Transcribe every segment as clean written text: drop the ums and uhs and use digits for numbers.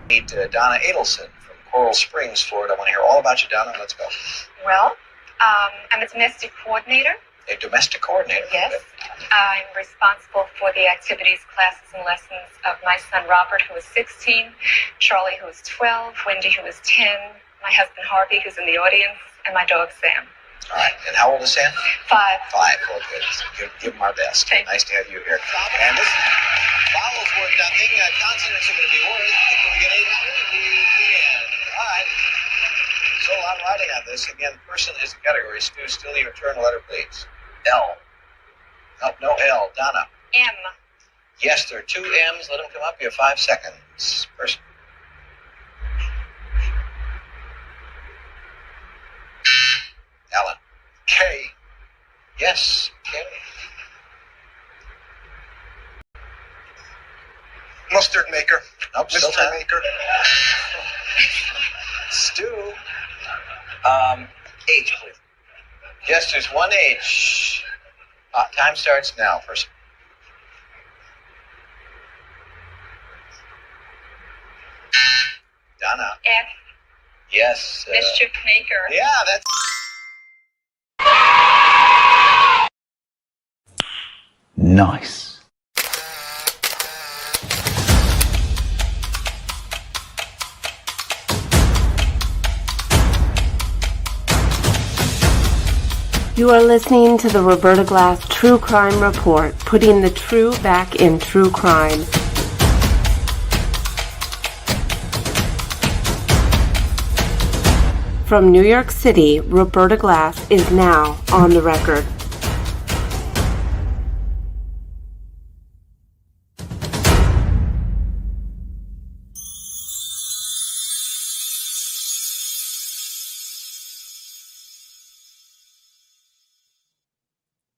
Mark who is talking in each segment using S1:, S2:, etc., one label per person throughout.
S1: Meet Donna Adelson from Coral Springs, Florida. I want to hear all about you, Donna. Let's go.
S2: Well, I'm a domestic coordinator.
S1: A domestic coordinator?
S2: Yes. I'm responsible for the activities, classes, and lessons of my son Robert, who is 16, Charlie, who is 12, Wendy, who is 10, my husband Harvey, who's in the audience, and my dog Sam.
S1: All right. And how old is Sam?
S2: 5.
S1: 5. Well, good. Give him our best. Nice to have you here. And this vowels worth nothing. Consonants are going to be worth. Can we get 800? We can. All right. So I'm writing on this. Again, person is a category. Stu, still your turn. Letter, please. L. Nope, no L. Donna.
S2: M.
S1: Yes, there are 2 M's. Let them come up. You have 5 seconds. Person. Alan. K. Yes, K.
S3: Mustard maker.
S1: Nope, still
S3: Mustard
S1: time.
S3: maker.
S1: Stu.
S3: H, please.
S1: Yes, there's 1 H. Time starts now. First. Donna.
S2: F.
S1: Yes.
S2: Mischief maker.
S1: Yeah, that's.
S4: Nice.
S5: You are listening to the Roberta Glass True Crime Report, putting the true back in true crime. From New York City, Roberta Glass is now on the record.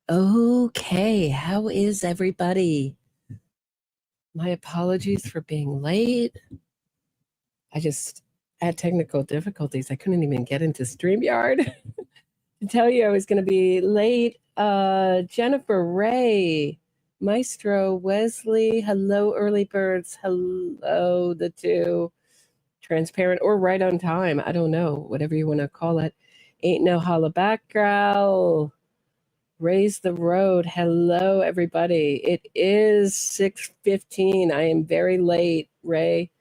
S6: Okay, how is everybody? My apologies for being late. I just had technical difficulties. I couldn't even get into StreamYard to tell you I was going to be late. Jennifer, Ray, Maestro, Wesley, hello, early birds, hello, the 2. Transparent or right on time, I don't know, whatever you want to call it. Ain't no holla back, gal. Raise the road. Hello, everybody. It is 6:15. I am very late, Ray.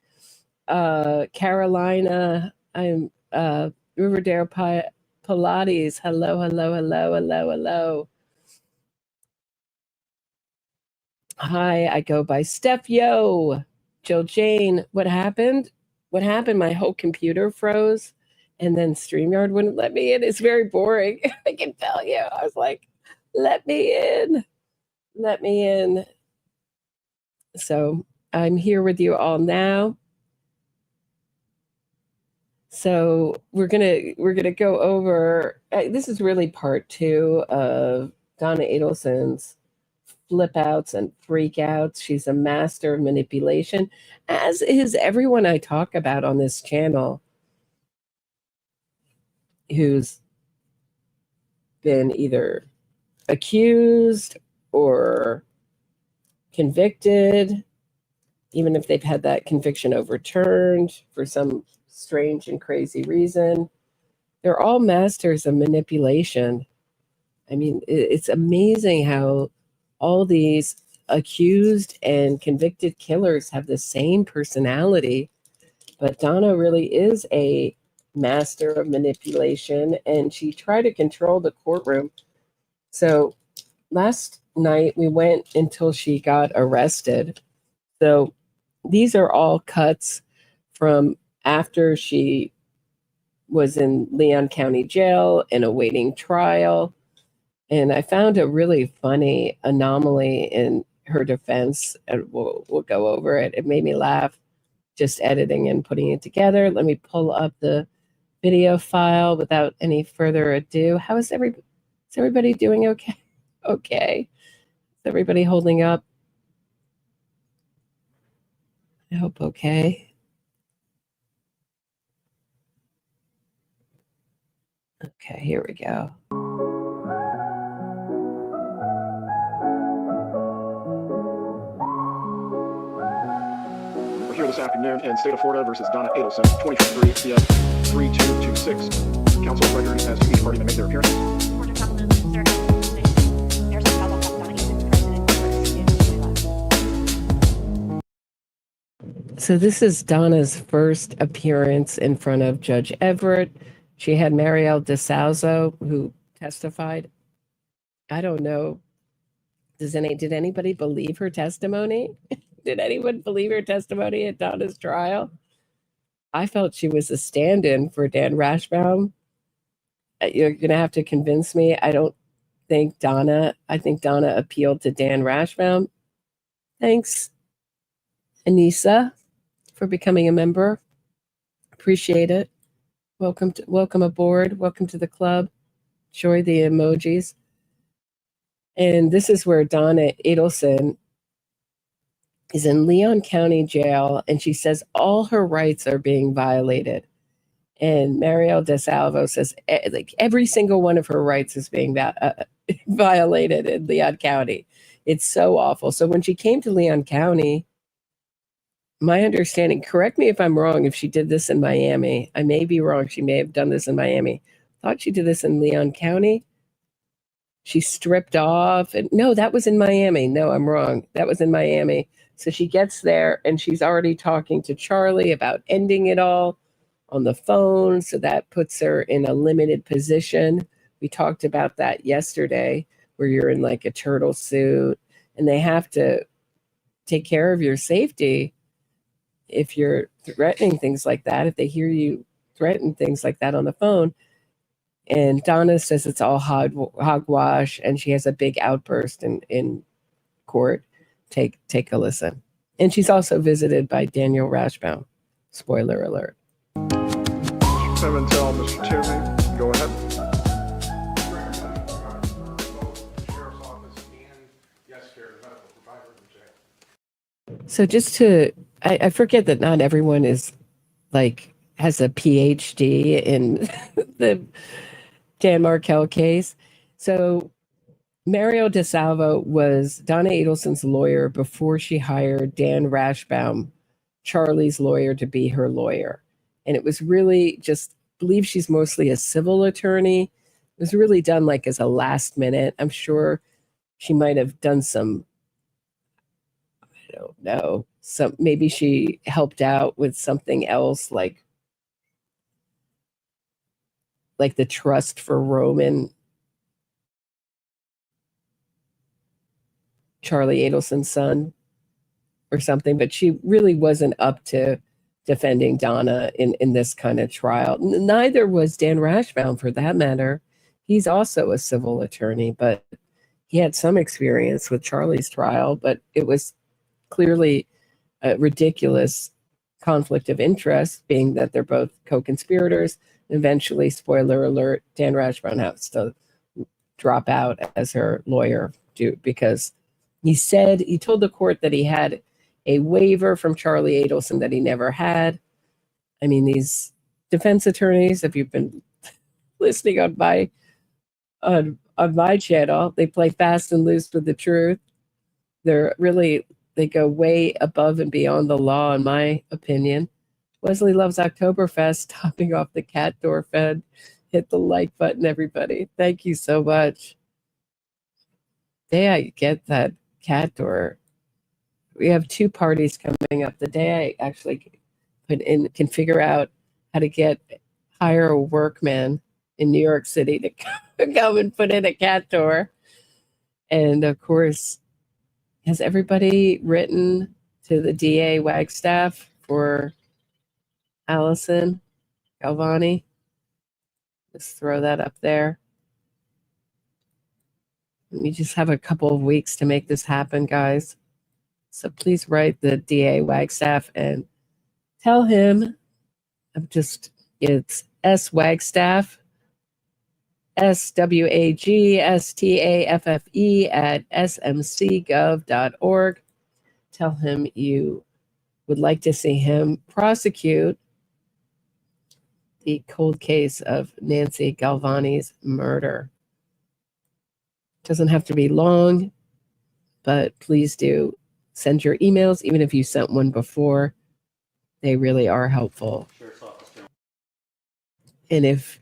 S6: Carolina, I'm Riverdale Pilates. Hello, hello, hello, hello, hello. Hi, I go by Steph Yo. Jill Jane, what happened? What happened? My whole computer froze and then StreamYard wouldn't let me in. It's very boring. I can tell you. I was like, let me in. Let me in. So I'm here with you all now. So we're gonna go over. This is really part 2 of Donna Adelson's flip outs and freak outs. She's a master of manipulation, as is everyone I talk about on this channel who's been either accused or convicted, even if they've had that conviction overturned for some strange and crazy reason. They're all masters of manipulation. I mean, it's amazing how all these accused and convicted killers have the same personality, but Donna really is a master of manipulation, and she tried to control the courtroom. So last night we went until she got arrested. So these are all cuts from after she was in Leon County Jail and awaiting trial. And I found a really funny anomaly in her defense, and we'll go over it. It made me laugh just editing and putting it together. Let me pull up the video file without any further ado. How is everybody doing okay? Okay. Is everybody holding up? I hope okay. Okay, here we go.
S7: We're here this afternoon in State of Florida versus Donna Adelson, 23 CF 3226. Council record as to each party that made their appearance.
S6: So this is Donna's first appearance in front of Judge Everett. She had Maryellen DeSalvo, who testified. I don't know. Did anybody believe her testimony? Did anyone believe her testimony at Donna's trial? I felt she was a stand-in for Dan Rashbaum. You're going to have to convince me. I think Donna appealed to Dan Rashbaum. Thanks, Anissa, for becoming a member. Appreciate it. Welcome aboard. Welcome to the club. Enjoy the emojis. And this is where Donna Adelson is in Leon County Jail, and she says all her rights are being violated. And Maryellen DeSalvo says like every single one of her rights is being violated in Leon County. It's so awful. So when she came to Leon County, my understanding, correct me if I'm wrong, if she did this in Miami. I may be wrong. She may have done this in Miami. Thought she did this in Leon County. She stripped off. And no, that was in Miami. No, I'm wrong. That was in Miami. So she gets there and she's already talking to Charlie about ending it all on the phone. So that puts her in a limited position. We talked about that yesterday, where you're in like a turtle suit and they have to take care of your safety if you're threatening things like that, if they hear you threaten things like that on the phone. And Donna says it's all hogwash, and she has a big outburst in court. Take a listen. And she's also visited by Daniel Rashbaum. Spoiler alert.
S7: Tim and tell Mr. Tierney, go ahead.
S6: So just to, I forget that not everyone is like has a PhD in the Dan Markel case. So Maryellen DeSalvo was Donna Adelson's lawyer before she hired Dan Rashbaum, Charlie's lawyer, to be her lawyer. And it was really just, I believe she's mostly a civil attorney. It was really done like as a last minute. I'm sure she might have done some, I don't know, maybe she helped out with something else like the trust for Roman, Charlie Adelson's son or something, but she really wasn't up to defending Donna in this kind of trial. Neither was Dan Rashbaum, for that matter. He's also a civil attorney, but he had some experience with Charlie's trial, but it was clearly a ridiculous conflict of interest, being that they're both co-conspirators. Eventually, spoiler alert, Dan Rashbaum has to drop out as her lawyer because he told the court that he had a waiver from Charlie Adelson that he never had. I mean, these defense attorneys, if you've been listening on my channel, they play fast and loose with the truth. They go way above and beyond the law, in my opinion. Wesley loves Octoberfest, topping off the cat door fed. Hit the like button, everybody. Thank you so much. The day I get that cat door, we have 2 parties coming up. The day I actually can figure out how to hire a workman in New York City to come and put in a cat door. And of course, has everybody written to the DA Wagstaff for Allison Galvani? Just throw that up there. We just have a couple of weeks to make this happen, guys. So please write the DA Wagstaff and tell him it's S Wagstaff, SWAGSTAFFE at smcgov.org. Tell him you would like to see him prosecute the cold case of Nancy Galvani's murder. Doesn't have to be long, but please do send your emails, even if you sent one before. They really are helpful. And if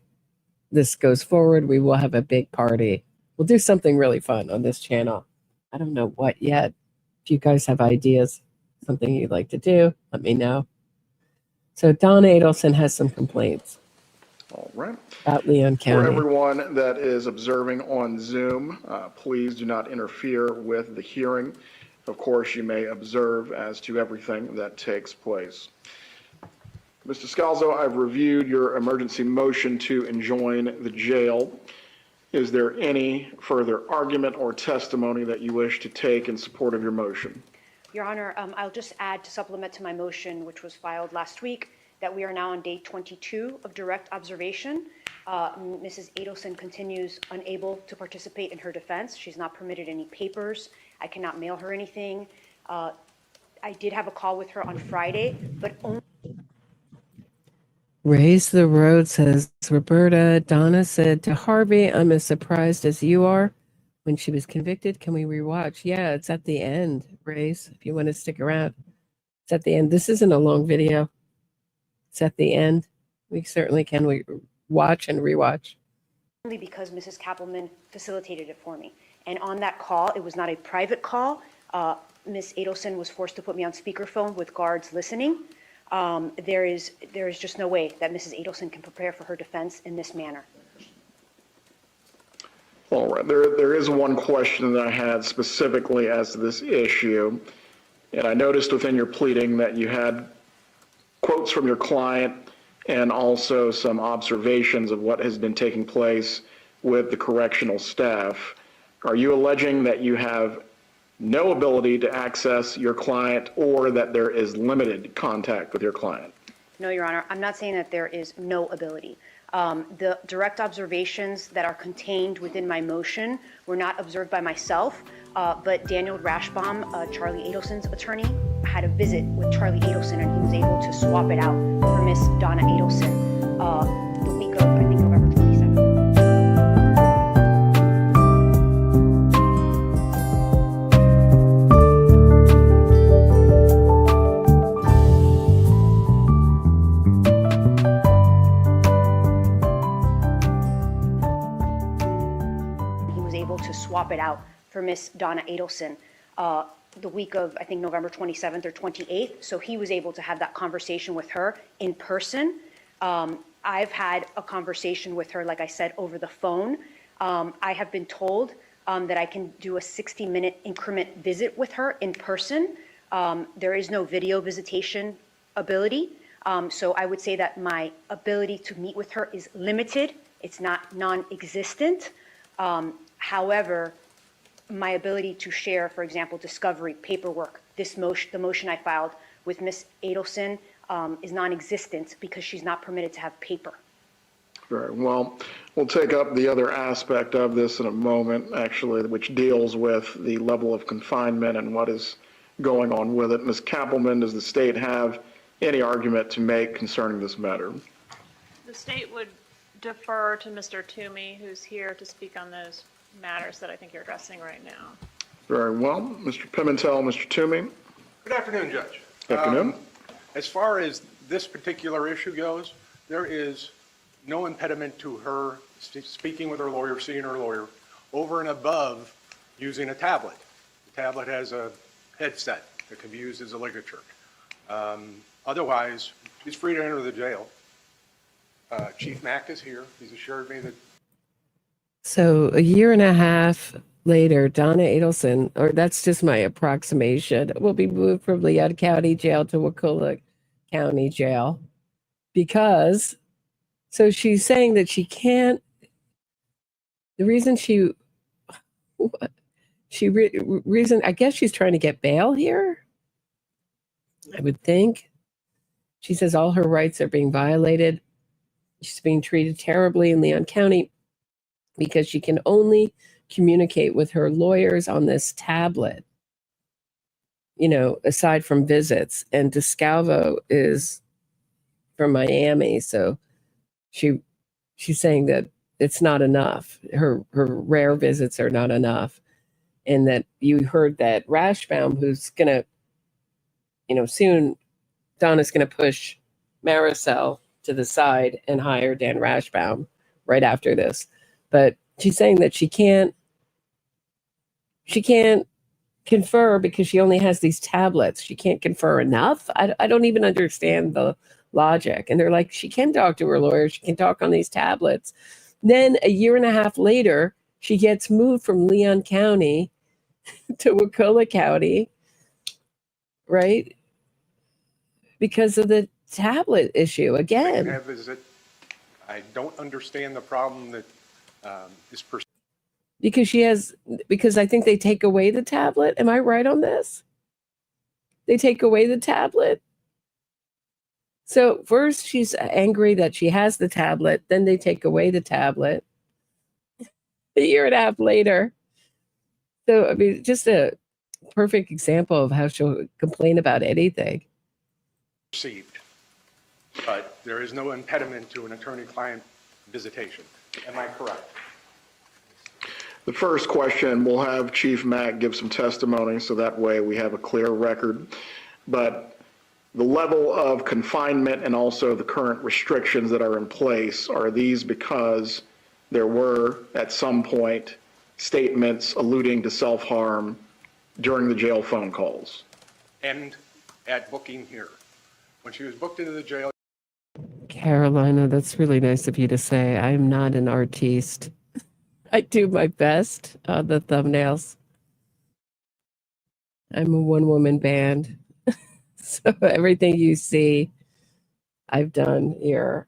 S6: this goes forward, we will have a big party. We'll do something really fun on this channel. I don't know what yet. If you guys have ideas, something you'd like to do, let me know. So Donna Adelson has some complaints.
S7: All right.
S6: About Leon County.
S7: For everyone that is observing on Zoom, please do not interfere with the hearing. Of course, you may observe as to everything that takes place. Mr. Scalzo, I've reviewed your emergency motion to enjoin the jail. Is there any further argument or testimony that you wish to take in support of your motion?
S8: Your Honor, I'll just add to supplement to my motion, which was filed last week, that we are now on day 22 of direct observation. Mrs. Adelson continues unable to participate in her defense. She's not permitted any papers. I cannot mail her anything. I did have a call with her on Friday, but only...
S6: Raise the Road says, Roberta, Donna said to Harvey, I'm as surprised as you are. When she was convicted, can we rewatch? Yeah, it's at the end, Raise, if you want to stick around. It's at the end. This isn't a long video. It's at the end. We certainly can watch and rewatch.
S8: Only because Mrs. Kappelman facilitated it for me. And on that call, it was not a private call. Ms. Adelson was forced to put me on speakerphone with guards listening. There is just no way that Mrs. Adelson can prepare for her defense in this manner.
S7: All right, there is one question that I had specifically as to this issue, and I noticed within your pleading that you had quotes from your client and also some observations of what has been taking place with the correctional staff. Are you alleging that you have no ability to access your client or that there is limited contact with your client?
S8: No, Your Honor, I'm not saying that there is no ability. The direct observations that are contained within my motion were not observed by myself, but Daniel Rashbaum, Charlie Adelson's attorney, had a visit with Charlie Adelson, and he was able to swap it out for Miss Donna Adelson the week of, I think, November 27th. Swap it out for Miss Donna Adelson the week of, I think, November 27th or 28th. So he was able to have that conversation with her in person. I've had a conversation with her, like I said, over the phone. I have been told that I can do a 60-minute increment visit with her in person. There is no video visitation ability. So I would say that my ability to meet with her is limited. It's not non-existent. However, my ability to share, for example, discovery, paperwork, the motion I filed with Ms. Adelson is non-existent because she's not permitted to have paper.
S7: Very well. We'll take up the other aspect of this in a moment, actually, which deals with the level of confinement and what is going on with it. Ms. Kappelman, does the state have any argument to make concerning this matter?
S9: The state would defer to Mr. Toomey, who's here to speak on those matters that I think you're addressing right now.
S7: Very well. Mr. Pimentel, Mr. Toomey.
S3: Good afternoon, Judge.
S7: Good afternoon.
S3: As far as this particular issue goes, there is no impediment to her speaking with her lawyer, seeing her lawyer, over and above using a tablet. The tablet has a headset that can be used as a ligature. Otherwise, she's free to enter the jail. Chief Mack is here. He's assured me that.
S6: So a year and a half later, Donna Adelson, or that's just my approximation, will be moved from Leon County Jail to Wakulla County Jail because, so she's saying that she can't, the reason reason, I guess she's trying to get bail here, I would think. She says all her rights are being violated. She's being treated terribly in Leon County because she can only communicate with her lawyers on this tablet, you know, aside from visits. And DeScalvo is from Miami, so she's saying that it's not enough. Her rare visits are not enough. And that you heard that Rashbaum, who's going to, you know, soon Donna's going to push Marisol to the side and hire Dan Rashbaum right after this. But she's saying that she can't confer because she only has these tablets. She can't confer enough. I don't even understand the logic. And they're like, she can talk to her lawyer. She can talk on these tablets. Then a year and a half later, she gets moved from Leon County to Wakulla County, right? Because of the tablet issue again.
S3: I don't understand the problem that is perceived.
S6: Because I think they take away the tablet. Am I right on this? They take away the tablet. So first she's angry that she has the tablet, then they take away the tablet. A year and a half later. So I mean, just a perfect example of how she'll complain about anything.
S3: Perceived, but there is no impediment to an attorney-client visitation. Am I correct?
S7: The first question, we'll have Chief Mack give some testimony, so that way we have a clear record. But the level of confinement and also the current restrictions that are in place, are these because there were, at some point, statements alluding to self-harm during the jail phone calls?
S3: And at booking here. When she was booked into the jail.
S6: Carolina, that's really nice of you to say. I'm not an artiste. I do my best on the thumbnails. I'm a one-woman band. So everything you see, I've done here.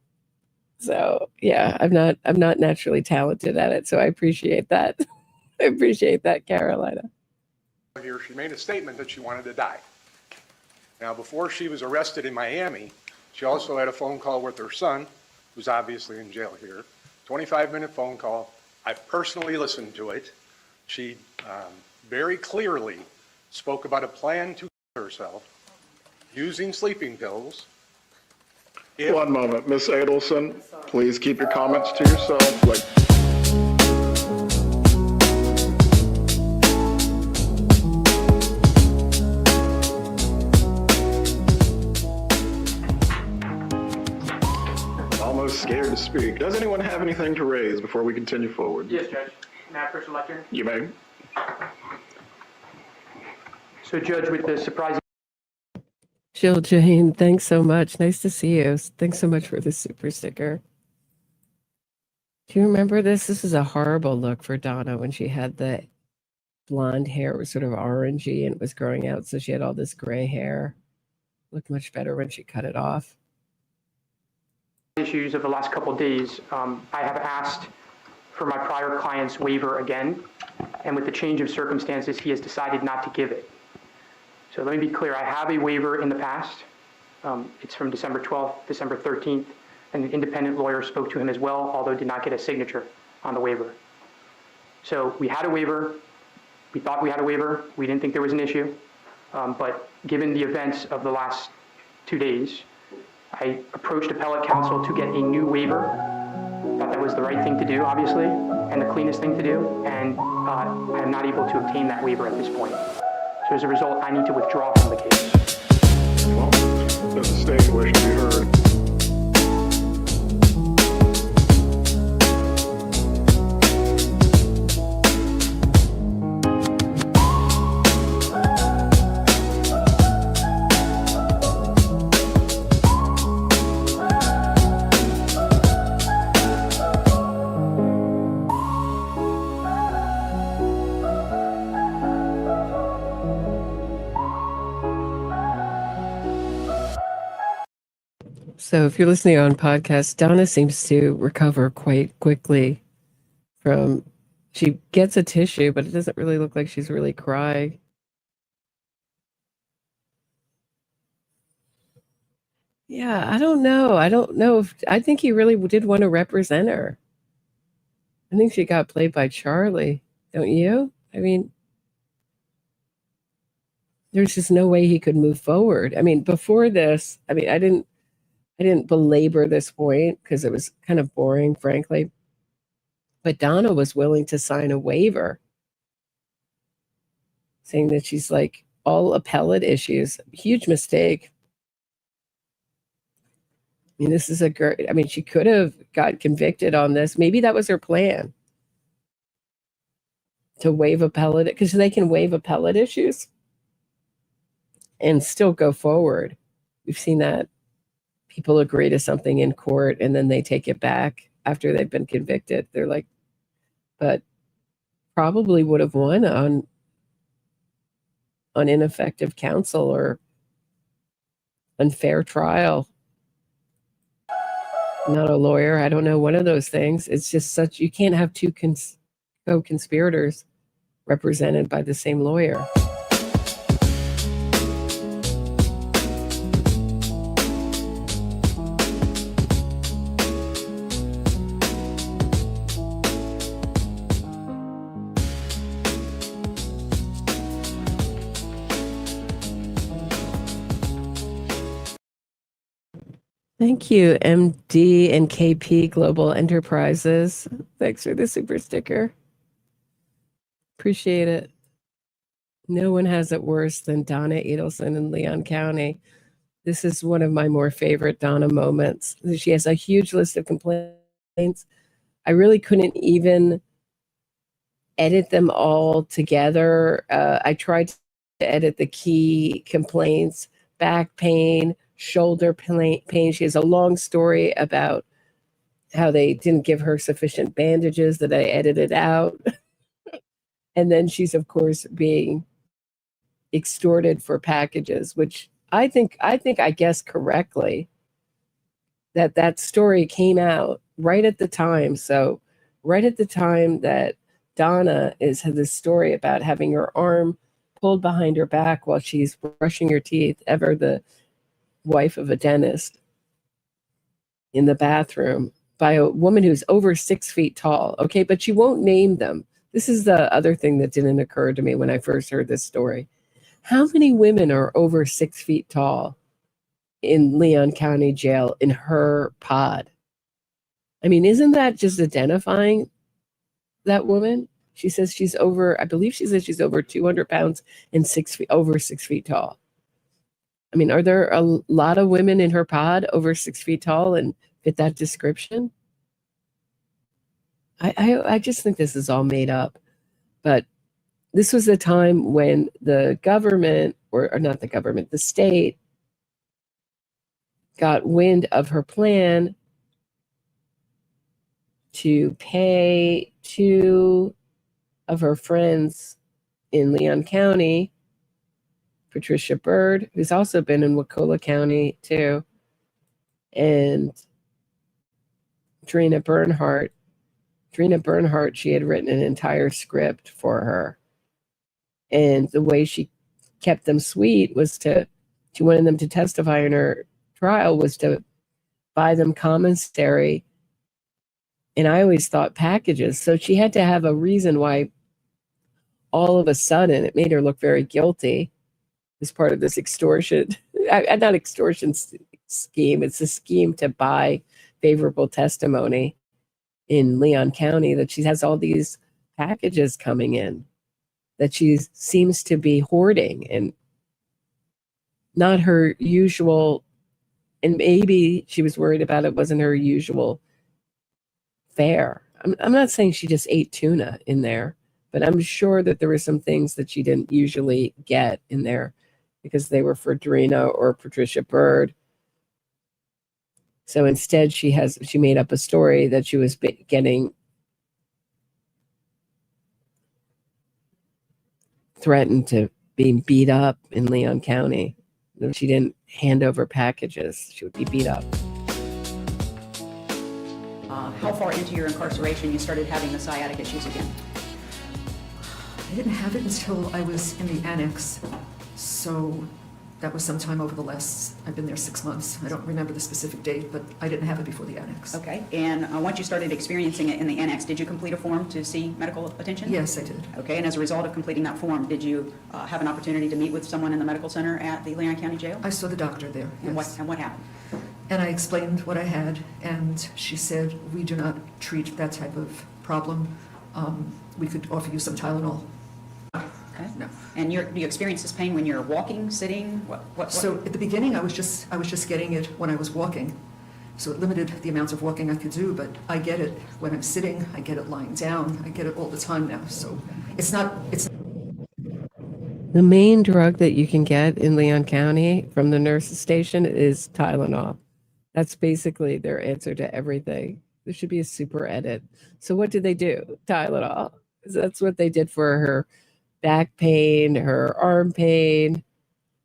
S6: So yeah, I'm not naturally talented at it. So I appreciate that. I appreciate that, Carolina.
S3: Here, she made a statement that she wanted to die. Now, before she was arrested in Miami, she also had a phone call with her son, who's obviously in jail here. 25-minute phone call. I personally listened to it. She very clearly spoke about a plan to kill herself using sleeping pills.
S7: One moment, Ms. Adelson, please keep your comments to yourself. Almost scared to speak. Does anyone have anything to raise before we continue forward?
S10: Yes, Judge. May I approach the lectern?
S7: You may.
S10: So, Judge, with the surprising...
S6: Jill Jane, thanks so much. Nice to see you. Thanks so much for the super sticker. Do you remember this? This is a horrible look for Donna when she had the blonde hair. It was sort of orangey and it was growing out, so she had all this gray hair. Looked much better when she cut it off.
S10: Issues of the last couple of days, I have asked for my prior client's waiver again, and with the change of circumstances, he has decided not to give it. So let me be clear, I have a waiver in the past. It's from December 12th, December 13th, and an independent lawyer spoke to him as well, although did not get a signature on the waiver. So we had a waiver. We thought we had a waiver. We didn't think there was an issue. But given the events of the last 2 days, I approached appellate counsel to get a new waiver. Thought that was the right thing to do, obviously, and the cleanest thing to do, and I am not able to obtain that waiver at this point. So as a result, I need to withdraw from the case.
S7: Well, does the state wish to be heard?
S6: So if you're listening on podcast, Donna seems to recover quite quickly from, she gets a tissue, but it doesn't really look like she's really crying. Yeah, I don't know. I think he really did want to represent her. I think she got played by Charlie, don't you? I mean, there's just no way he could move forward. I mean, before this, I mean, I didn't belabor this point because it was kind of boring, frankly. But Donna was willing to sign a waiver saying that she's like all appellate issues. Huge mistake. mean, this is a great, I mean, she could have got convicted on this. Maybe that was her plan, to waive appellate, because they can waive appellate issues and still go forward. We've seen that people agree to something in court and then they take it back after they've been convicted. They're like, but probably would have won on ineffective counsel or unfair trial. Not a lawyer. I don't know, one of those things. It's just such, you can't have two co-conspirators represented by the same lawyer. Thank you, MD and KP Global Enterprises. Thanks for the super sticker. Appreciate it. No one has it worse than Donna Adelson in Leon County. This is one of my more favorite Donna moments. She has a huge list of complaints. I really couldn't even edit them all together. I tried to edit the key complaints: back pain, shoulder pain. She has a long story about how they didn't give her sufficient bandages that I edited out. And then she's, of course, being extorted for packages, which I guessed correctly that story came out right at the time. So right at the time that Donna had this story about having her arm pulled behind her back while she's brushing her teeth, ever the wife of a dentist, in the bathroom by a woman who's over 6 feet tall. Okay, but she won't name them. This is the other thing that didn't occur to me when I first heard this story. How many women are over 6 feet tall in Leon County Jail in her pod? I mean, isn't that just identifying that woman? She says she's over, I believe she says she's over 200 pounds and over 6 feet tall. I mean, are there a lot of women in her pod over 6 feet tall and fit that description? I just think this is all made up. But this was the time when the government, or not the government, the state got wind of her plan to pay two of her friends in Leon County, Patricia Byrd, who's also been in Wakulla County too, and Drina Bernhardt. Drina Bernhardt, she had written an entire script for her. And the way she kept them sweet was she wanted them to testify in her trial was to buy them commissary. And I always thought packages. So she had to have a reason why all of a sudden it made her look very guilty as part of this extortion, not extortion scheme. It's a scheme to buy favorable testimony in Leon County, that she has all these packages coming in that she seems to be hoarding, and not her usual, and maybe she was worried about it wasn't her usual fare. I'm not saying she just ate tuna in there, but I'm sure that there were some things that she didn't usually get in there because they were for Drina or Patricia Byrd. So instead, she made up a story that she was getting threatened to being beat up in Leon County. If she didn't hand over packages, she would be beat up.
S11: How far into your incarceration you started having the sciatic issues again?
S12: I didn't have it until I was in the annex, so that was sometime over the last, I've been there 6 months. I don't remember the specific date, but I didn't have it before the annex.
S11: Okay, and once you started experiencing it in the annex, did you complete a form to see medical attention?
S12: Yes, I did.
S11: Okay, and as a result of completing that form, did you have an opportunity to meet with someone in the medical center at the Leon County Jail?
S12: I saw the doctor there, yes.
S11: And what happened?
S12: And I explained what I had, and she said, we do not treat that type of problem. We could offer you some Tylenol.
S11: Okay. No. And do you experience this pain when you're walking, sitting? What?
S12: So at the beginning, I was just getting it when I was walking. So it limited the amount of walking I could do, but I get it when I'm sitting, I get it lying down, I get it all the time now. So it's
S6: The main drug that you can get in Leon County from the nurse's station is Tylenol. That's basically their answer to everything. There should be a super edit. So what did they do? Tylenol. That's what they did for her back pain, her arm pain.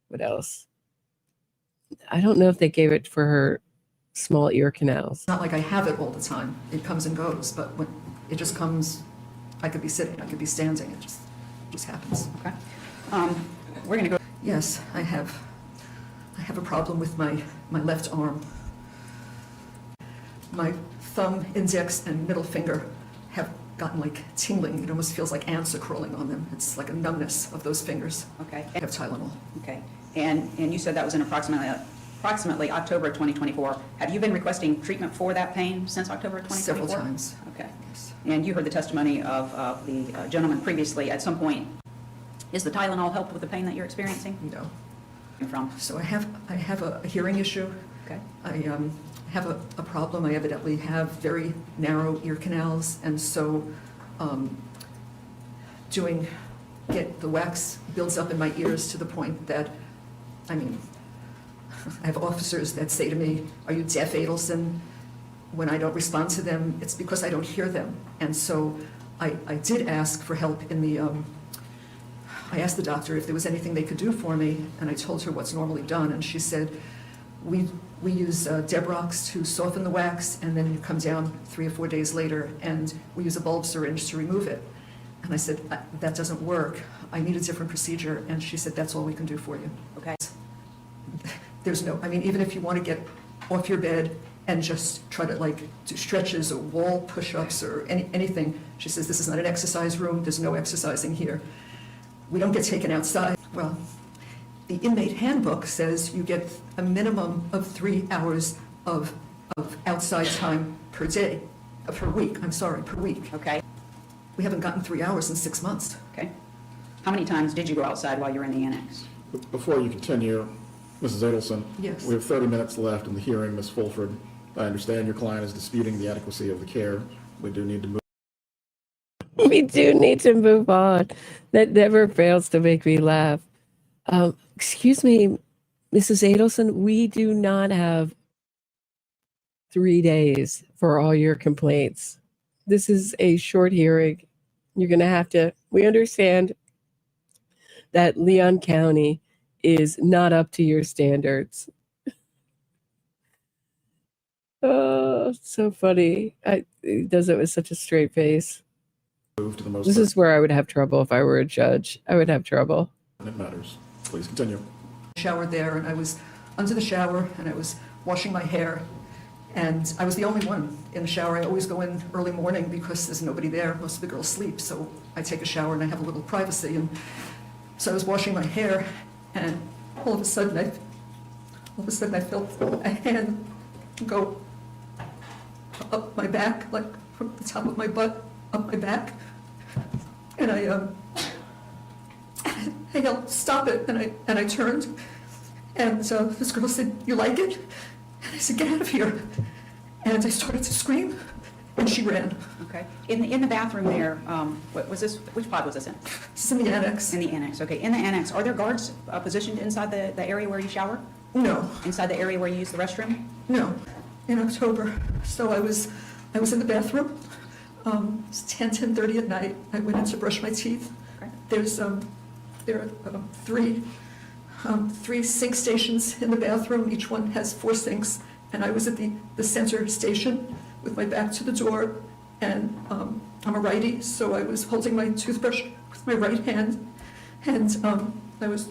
S6: What else? I don't know if they gave it for her small ear canals.
S12: not like I have it all the time. It comes and goes, but when it just comes, I could be sitting, I could be standing. It just happens.
S11: Okay. We're going to go.
S12: Yes, I have a problem with my left arm. My thumb, index, and middle finger have gotten like tingling. It almost feels like ants are crawling on them. It's like a numbness of those fingers.
S11: Okay.
S12: I have Tylenol.
S11: Okay. And you said that was in approximately October 2024. Have you been requesting treatment for that pain since October 2024?
S12: Several times.
S11: Okay.
S12: Yes.
S11: And you heard the testimony of the gentleman previously at some point. Is the Tylenol helped with the pain that you're experiencing?
S12: No.
S11: From?
S12: So I have a hearing issue.
S11: Okay.
S12: I have a problem. I evidently have very narrow ear canals, and so the wax builds up in my ears to the point that, I mean, I have officers that say to me, "Are you deaf, Adelson?" When I don't respond to them, it's because I don't hear them. And so I did ask for help in the, I asked the doctor if there was anything they could do for me, and I told her what's normally done, and she said, we use Debrox to soften the wax, and then you come down 3 or 4 days later, and we use a bulb syringe to remove it. And I said, that doesn't work. I need a different procedure. And she said, that's all we can do for you.
S11: Okay.
S12: There's no, I mean, even if you want to get off your bed and just try to like do stretches or wall push-ups or anything, she says, this is not an exercise room. There's no exercising here. We don't get taken outside. Well, the inmate handbook says you get a minimum of 3 hours of outside time per day, per week.
S11: Okay.
S12: We haven't gotten 3 hours in 6 months.
S11: Okay. How many times did you go outside while you were in the annex?
S7: Before you continue, Mrs. Adelson.
S12: Yes.
S7: We have 30 minutes left in the hearing, Ms. Fulford. I understand your client is disputing the adequacy of the care. We do need to move.
S6: We do need to move on. That never fails to make me laugh. Excuse me, Mrs. Adelson, we do not have 3 days for all your complaints. This is a short hearing. You're going to have to, we understand that Leon County is not up to your standards. Oh, so funny. He does it with such a straight face.
S7: Move to the most
S6: This is where I would have trouble if I were a judge. I would have trouble.
S7: It matters. Please continue.
S12: Showered there, and I was under the shower, and I was washing my hair, and I was the only one in the shower. I always go in early morning because there's nobody there. Most of the girls sleep, so I take a shower and I have a little privacy. And so I was washing my hair, and all of a sudden I felt a hand go up my back, like from the top of my butt up my back, and I yelled, "Stop it!" and I turned, and this girl said, "You like it?" And I said, "Get out of here!" And I started to scream, and she ran.
S11: Okay. In the bathroom there, what was this? Which pod was this in?
S12: This is in the annex.
S11: In the annex. Okay. In the annex, are there guards positioned inside the area where you shower?
S12: No.
S11: Inside the area where you use the restroom?
S12: No. In October. So I was in the bathroom. It's 10:30 at night. I went in to brush my teeth.
S11: Okay.
S12: There are three sink stations in the bathroom. Each one has 4 sinks, and I was at the center station with my back to the door, and I'm a righty, so I was holding my toothbrush with my right hand, and I was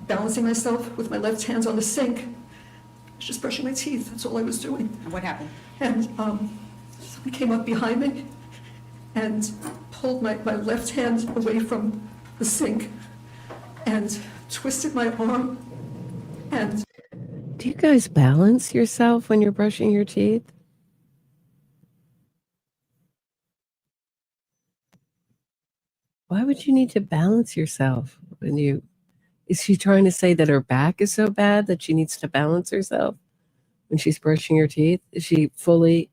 S12: balancing myself with my left hand on the sink. I was just brushing my teeth. That's all I was doing.
S11: And what happened?
S12: And somebody came up behind me and pulled my left hand away from the sink and twisted my arm. And
S6: do you guys balance yourself when you're brushing your teeth? Why would you need to balance yourself when is she trying to say that her back is so bad that she needs to balance herself when she's brushing her teeth? Is she fully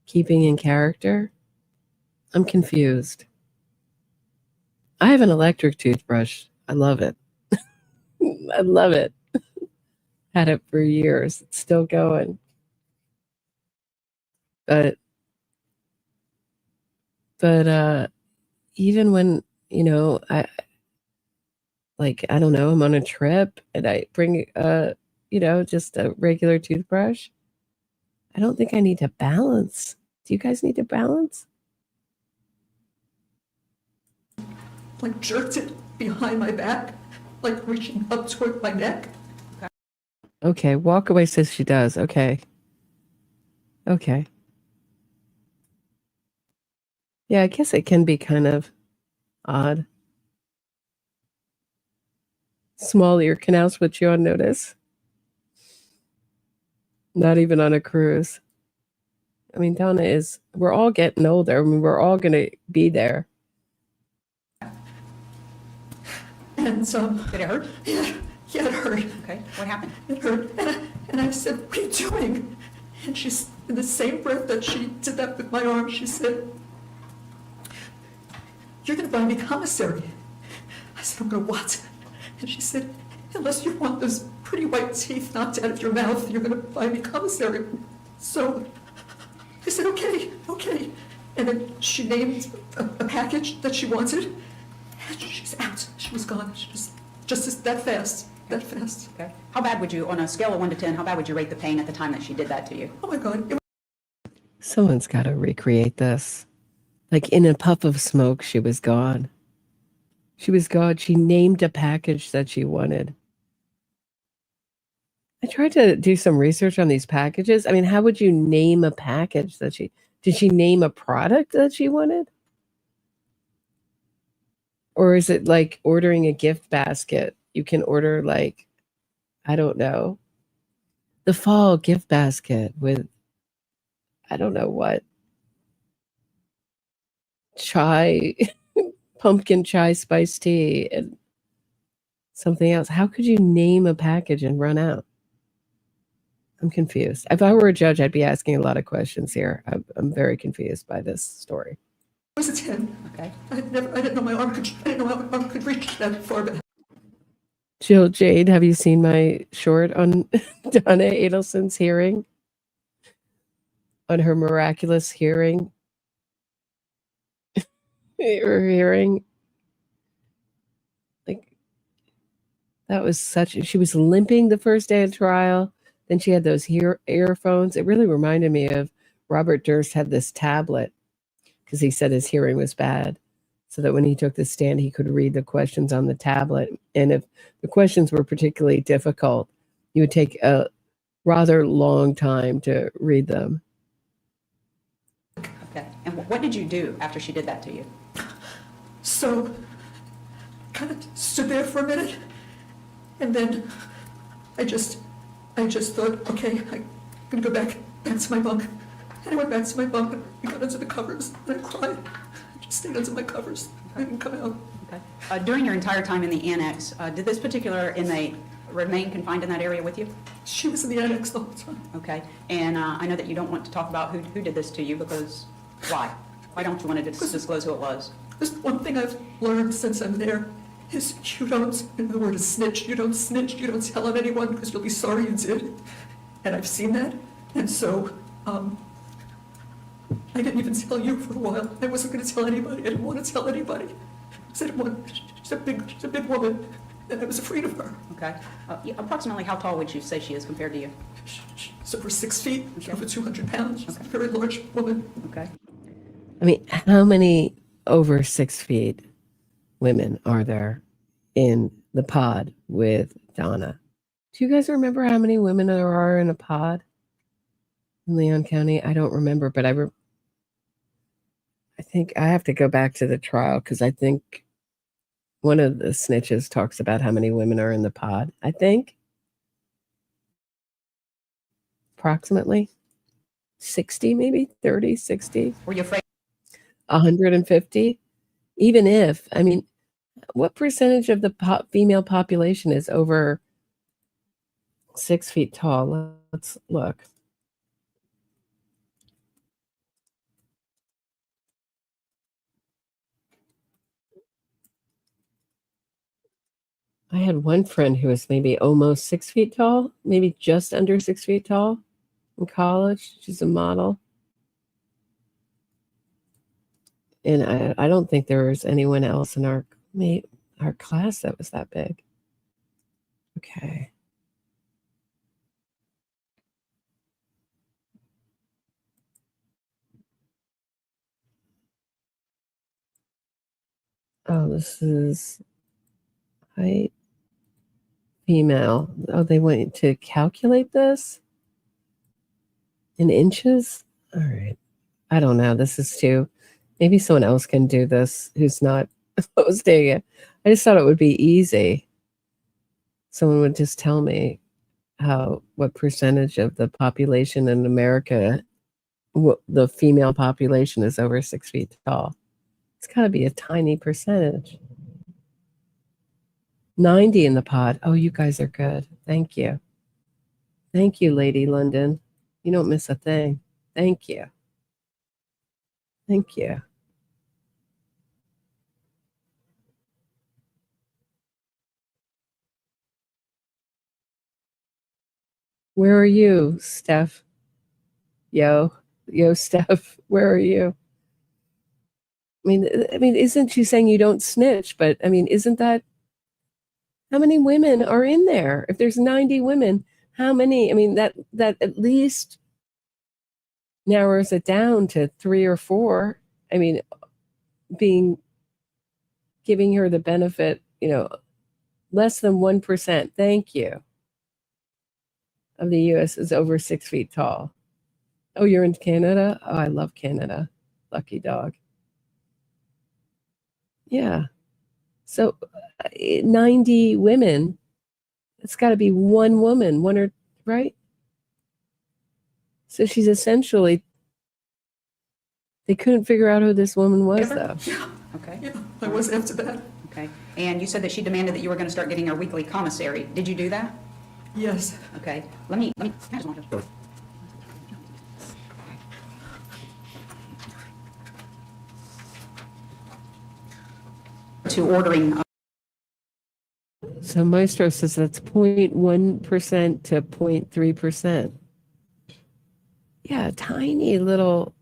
S6: keeping in character? I'm confused. I have an electric toothbrush. I love it. I love it. Had it for years. It's still going. But even when, I don't know, I'm on a trip and I bring just a regular toothbrush, I don't think I need to balance. Do you guys need to balance?
S12: Like jerked it behind my back, like reaching up toward my neck.
S6: Okay, walk away says she does. Okay. Yeah, I guess it can be kind of odd. Small ear canals put you on notice. Not even on a cruise. I mean, Donna we're all getting older. I mean, we're all going to be there.
S12: And
S11: Did it hurt?
S12: Yeah, it hurt.
S11: Okay, what happened?
S12: It hurt. And I said, what are you doing? And she's, in the same breath that she did that with my arm, she said, you're going to buy me commissary. I said, I'm going to what? And she said, unless you want those pretty white teeth knocked out of your mouth, you're going to buy me commissary. So I said, okay. And then she named a package that she wanted, and she's out. She was gone. She was just that fast.
S11: Okay. How bad would you, on a scale of 1 to 10, how bad would you rate the pain at the time that she did that to you?
S12: Oh my God.
S6: Someone's got to recreate this. Like in a puff of smoke, she was gone. She named a package that she wanted. I tried to do some research on these packages. I mean, how would you name a package did she name a product that she wanted? Or is it like ordering a gift basket? You can order I don't know, the fall gift basket with, I don't know what, chai, pumpkin chai spiced tea and something else. How could you name a package and run out? I'm confused. If I were a judge, I'd be asking a lot of questions here. I'm very confused by this story.
S12: It was a 10.
S11: Okay.
S12: I didn't know my arm could reach that far back.
S6: Jill Jade, have you seen my short on Donna Adelson's hearing? On her miraculous hearing? Her hearing? That was she was limping the first day of trial. Then she had those earphones. It really reminded me of Robert Durst had this tablet because he said his hearing was bad, so that when he took the stand, he could read the questions on the tablet. And if the questions were particularly difficult, you would take a rather long time to read them.
S11: Okay. And what did you do after she did that to you?
S12: So, kind of stood there for a minute, and then I just thought, okay, I'm gonna go back to my bunk. And I went back to my bunk and I got under the covers and I cried. I just stayed under my covers. I didn't come out.
S11: Okay. During your entire time in the annex, did this particular inmate remain confined in that area with you?
S12: She was in the annex the whole time.
S11: Okay. And I know that you don't want to talk about who did this to you because why? Why don't you want to disclose who it was?
S12: There's one thing I've learned since I'm there is you don't, and the word is snitch, you don't tell on anyone because you'll be sorry you did. And I've seen that. And so, I didn't even tell you for a while. I wasn't going to tell anybody. I didn't want to tell anybody. She's a big woman, and I was afraid of her.
S11: Okay. Approximately how tall would you say she is compared to you?
S12: She's over 6 feet, she's over 200 pounds. She's a very large woman.
S11: Okay.
S6: I mean, how many over 6 feet women are there in the pod with Donna? Do you guys remember how many women there are in a pod in Leon County? I don't remember, but I think I have to go back to the trial because I think one of the snitches talks about how many women are in the pod. I think approximately 60, maybe 30, 60.
S11: Were you afraid?
S6: 150. Even if, I mean, what percentage of the female population is over 6 feet tall? Let's look. I had one friend who was maybe almost 6 feet tall, maybe just under 6 feet tall in college. She's a model. And I don't think there was anyone else in our class that was that big. Okay. Oh, this is height. Female. Oh, they want to calculate this in inches? All right. I don't know. This is too. Maybe someone else can do this who's not hosting it. I just thought it would be easy. Someone would just tell me what percentage of the population in America, the female population is over 6 feet tall. It's got to be a tiny percentage. 90 in the pod. Oh, you guys are good. Thank you. Thank you, Lady London. You don't miss a thing. Thank you. Thank you. Where are you, Steph? Yo, Steph, where are you? I mean, isn't she saying you don't snitch? But I mean, isn't that how many women are in there? If there's 90 women, how many? I mean, that at least narrows it down to 3 or 4. I mean, giving her the benefit, less than 1%. Thank you. Of the U.S. is over 6 feet tall. Oh, you're in Canada? Oh, I love Canada. Lucky dog. Yeah. So 90 women, it's got to be one woman, right? So she's essentially, they couldn't figure out who this woman was, though.
S11: Okay.
S12: Yeah, I was after that.
S11: Okay. And you said that she demanded that you were going to start getting her weekly commissary. Did you do that?
S12: Yes.
S11: Okay. Let me to ordering.
S6: So Maestro says that's 0.1% to 0.3%. Yeah, tiny little,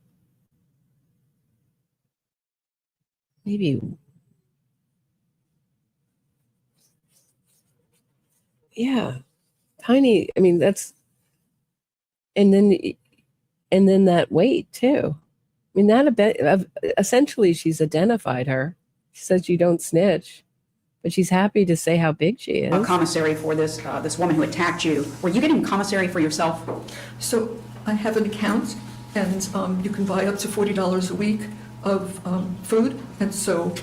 S6: maybe. Yeah, tiny. I mean, that's, and then that weight too. I mean, essentially she's identified her. She says you don't snitch, but she's happy to say how big she is.
S11: A commissary for this woman who attacked you. Were you getting commissary for yourself?
S12: So I have an account, and you can buy up to $40 a week of food, and so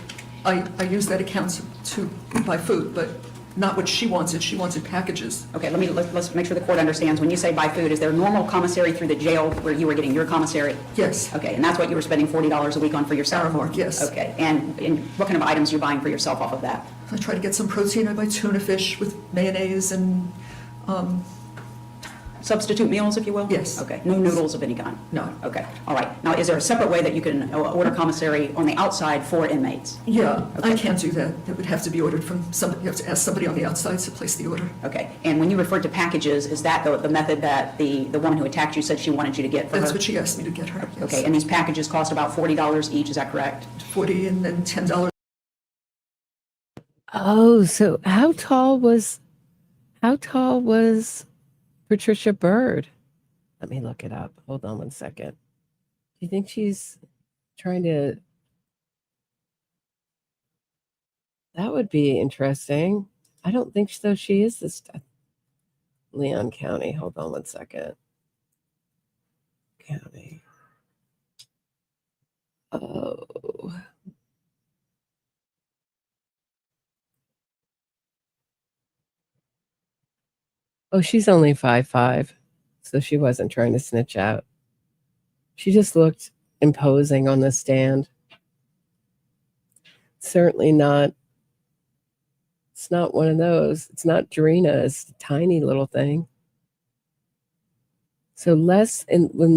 S12: I use that account to buy food, but not what she wanted. She wanted packages.
S11: Okay, let's make sure the court understands. When you say buy food, is there normal commissary through the jail where you were getting your commissary?
S12: Yes.
S11: Okay, and that's what you were spending $40 a week on for yourself?
S12: Aramark, yes.
S11: Okay, and what kind of items you're buying for yourself off of that?
S12: I try to get some protein. I buy tuna fish with mayonnaise and
S11: substitute meals, if you will?
S12: Yes.
S11: Okay, no noodles of any kind?
S12: No.
S11: Okay, all right. Now, is there a separate way that you can order commissary on the outside for inmates?
S12: Yeah,
S11: okay.
S12: I can't do that. It would have to be ordered from somebody. You have to ask somebody on the outside to place the order.
S11: Okay, and when you referred to packages, is that the method that the woman who attacked you said she wanted you to get for
S12: That's
S11: her?
S12: what she asked me to get her, yes.
S11: Okay, and these packages cost about $40 each, is that correct?
S12: $40 and then $10.
S6: Oh, so how tall was Patricia Bird? Let me look it up. Hold on one second. Do you think she's trying to? That would be interesting. I don't think so. She is this Leon County. Hold on one second. County. Oh. Oh, she's only 5'5". So she wasn't trying to snitch out. She just looked imposing on the stand. Certainly not. It's not one of those. It's not Drina. It's a tiny little thing. So when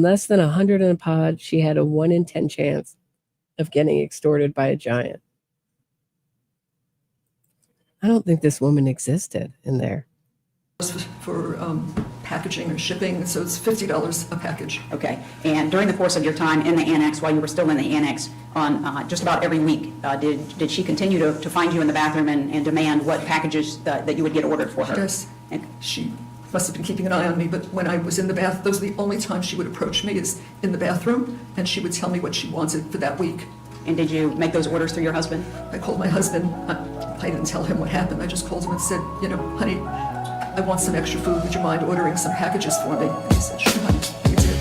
S6: less than 100 in a pod, she had a 1 in 10 chance of getting extorted by a giant. I don't think this woman existed in there.
S12: For packaging or shipping, so it's $50 a package.
S11: Okay, and during the course of your time in the annex, while you were still in the annex, on just about every week, did she continue to find you in the bathroom and demand what packages that you would get ordered for her?
S12: Yes, she must have been keeping an eye on me, but when I was in the bath, those are the only times she would approach me is in the bathroom, and she would tell me what she wanted for that week.
S11: And did you make those orders through your husband?
S12: I called my husband. I didn't tell him what happened. I just called him and said, honey, I want some extra food. Would you mind ordering some packages for me? And he said, sure, honey. He did.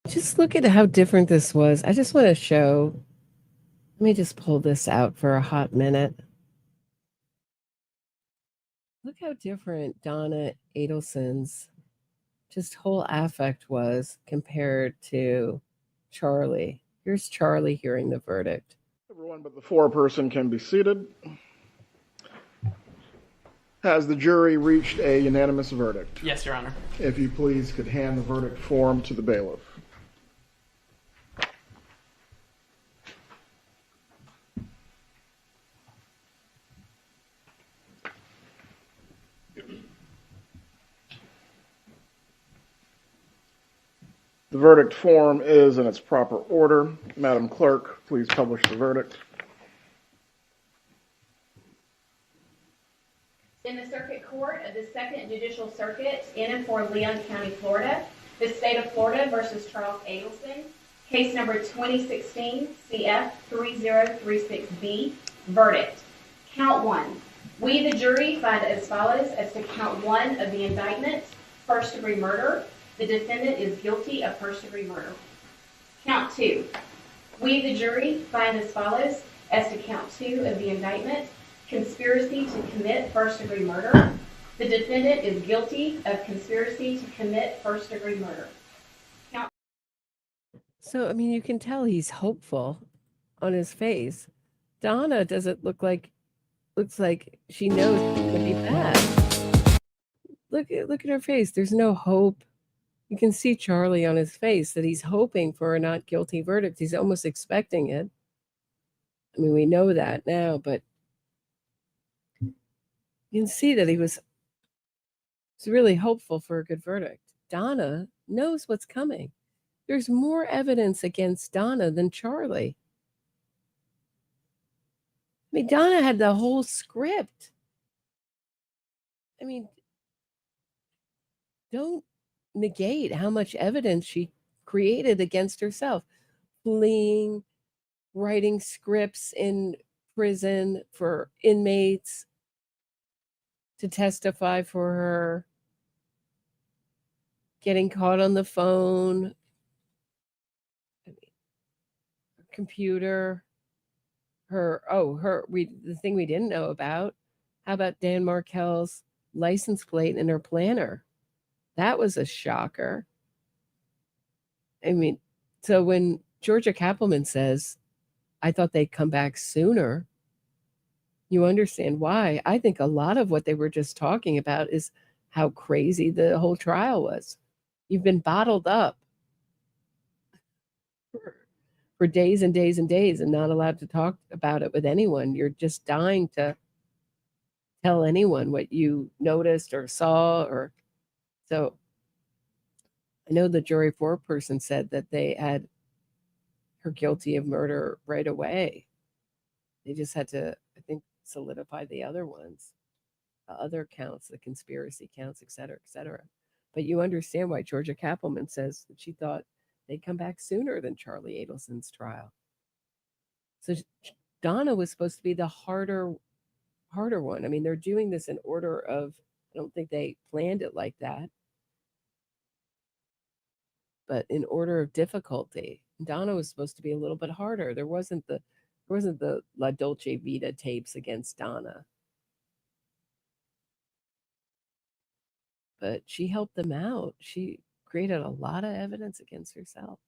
S6: Just look at how different this was. I just want to show. Let me just pull this out for a hot minute. Look how different Donna Adelson's just whole affect was compared to Charlie. Here's Charlie hearing the verdict.
S7: Everyone but the foreperson can be seated. Has the jury reached a unanimous verdict?
S13: Yes, Your Honor.
S7: If you please could hand the verdict form to the bailiff. The verdict form is in its proper order. Madam Clerk, please publish the verdict.
S14: In the Circuit Court of the Second Judicial Circuit in and for Leon County, Florida, the State of Florida versus Charles Adelson, case number 2016 CF 3036B, verdict. Count 1. We, the jury, find as follows as to count 1 of the indictment, first-degree murder. The defendant is guilty of first-degree murder. Count 2. We, the jury, find as follows as to count 2 of the indictment, conspiracy to commit first-degree murder. The defendant is guilty of conspiracy to commit first-degree murder.
S6: So, I mean, you can tell he's hopeful on his face. Donna doesn't looks like she knows it's going to be bad. Look at her face. There's no hope. You can see Charlie on his face that he's hoping for a not guilty verdict. He's almost expecting it. I mean, we know that now, but you can see that he was really hopeful for a good verdict. Donna knows what's coming. There's more evidence against Donna than Charlie. I mean, Donna had the whole script. I mean, don't negate how much evidence she created against herself. Fleeing, writing scripts in prison for inmates to testify for her, getting caught on the phone, computer, the thing we didn't know about. How about Dan Markel's license plate and her planner? That was a shocker. I mean, so when Georgia Kappelman says, I thought they'd come back sooner, you understand why. I think a lot of what they were just talking about is how crazy the whole trial was. You've been bottled up for days and days and days and not allowed to talk about it with anyone. You're just dying to tell anyone what you noticed or saw. So I know the jury foreperson said that they had her guilty of murder right away. They just had to, I think, solidify the other ones, the other counts, the conspiracy counts, et cetera, et cetera. But you understand why Georgia Kappelman says that she thought they'd come back sooner than Charlie Adelson's trial. So Donna was supposed to be the harder one. I mean, they're doing this in order of, I don't think they planned it like that, but in order of difficulty. Donna was supposed to be a little bit harder. There wasn't the La Dolce Vita tapes against Donna. but she helped them out. She created a lot of evidence against herself.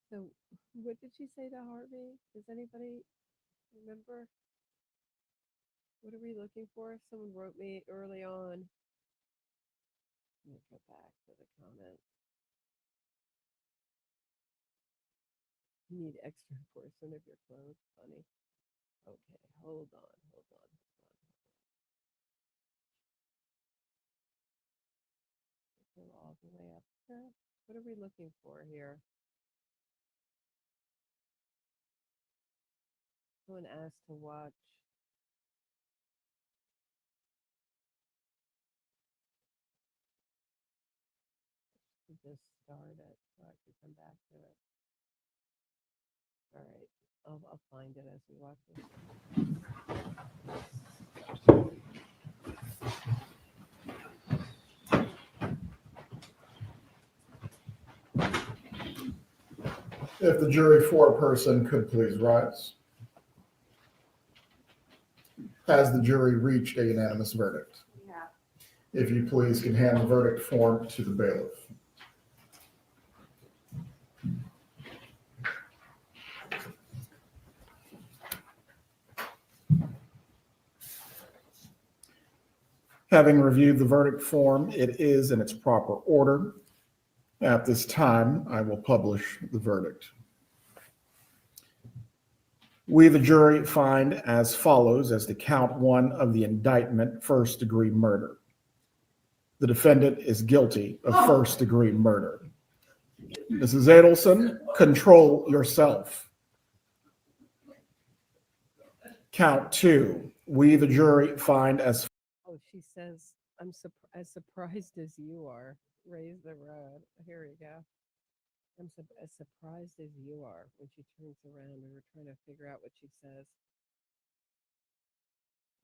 S6: So what did she say to Harvey? Does anybody remember? What are we looking for? Someone wrote me early on. Let me go back to the comment. You need extra enforcement of your clothes, funny. Okay, hold on. Go all the way up there. What are we looking for here? Someone asked to watch. Just start it so I can come back to it. All right, I'll find it as we watch this.
S7: If the jury foreperson could please rise. Has the jury reached a unanimous verdict?
S8: Yeah.
S7: If you please can hand the verdict form to the bailiff. Having reviewed the verdict form, it is in its proper order. At this time, I will publish the verdict. We, the jury, find as follows as to count one of the indictment, first-degree murder. The defendant is guilty of first-degree murder. Mrs. Adelson, control yourself. Count two. We, the jury, find as...
S6: Oh, she says, I'm as surprised as you are. Raise the rod. Here we go. I'm as surprised as you are when she turns around and we're trying to figure out what she says.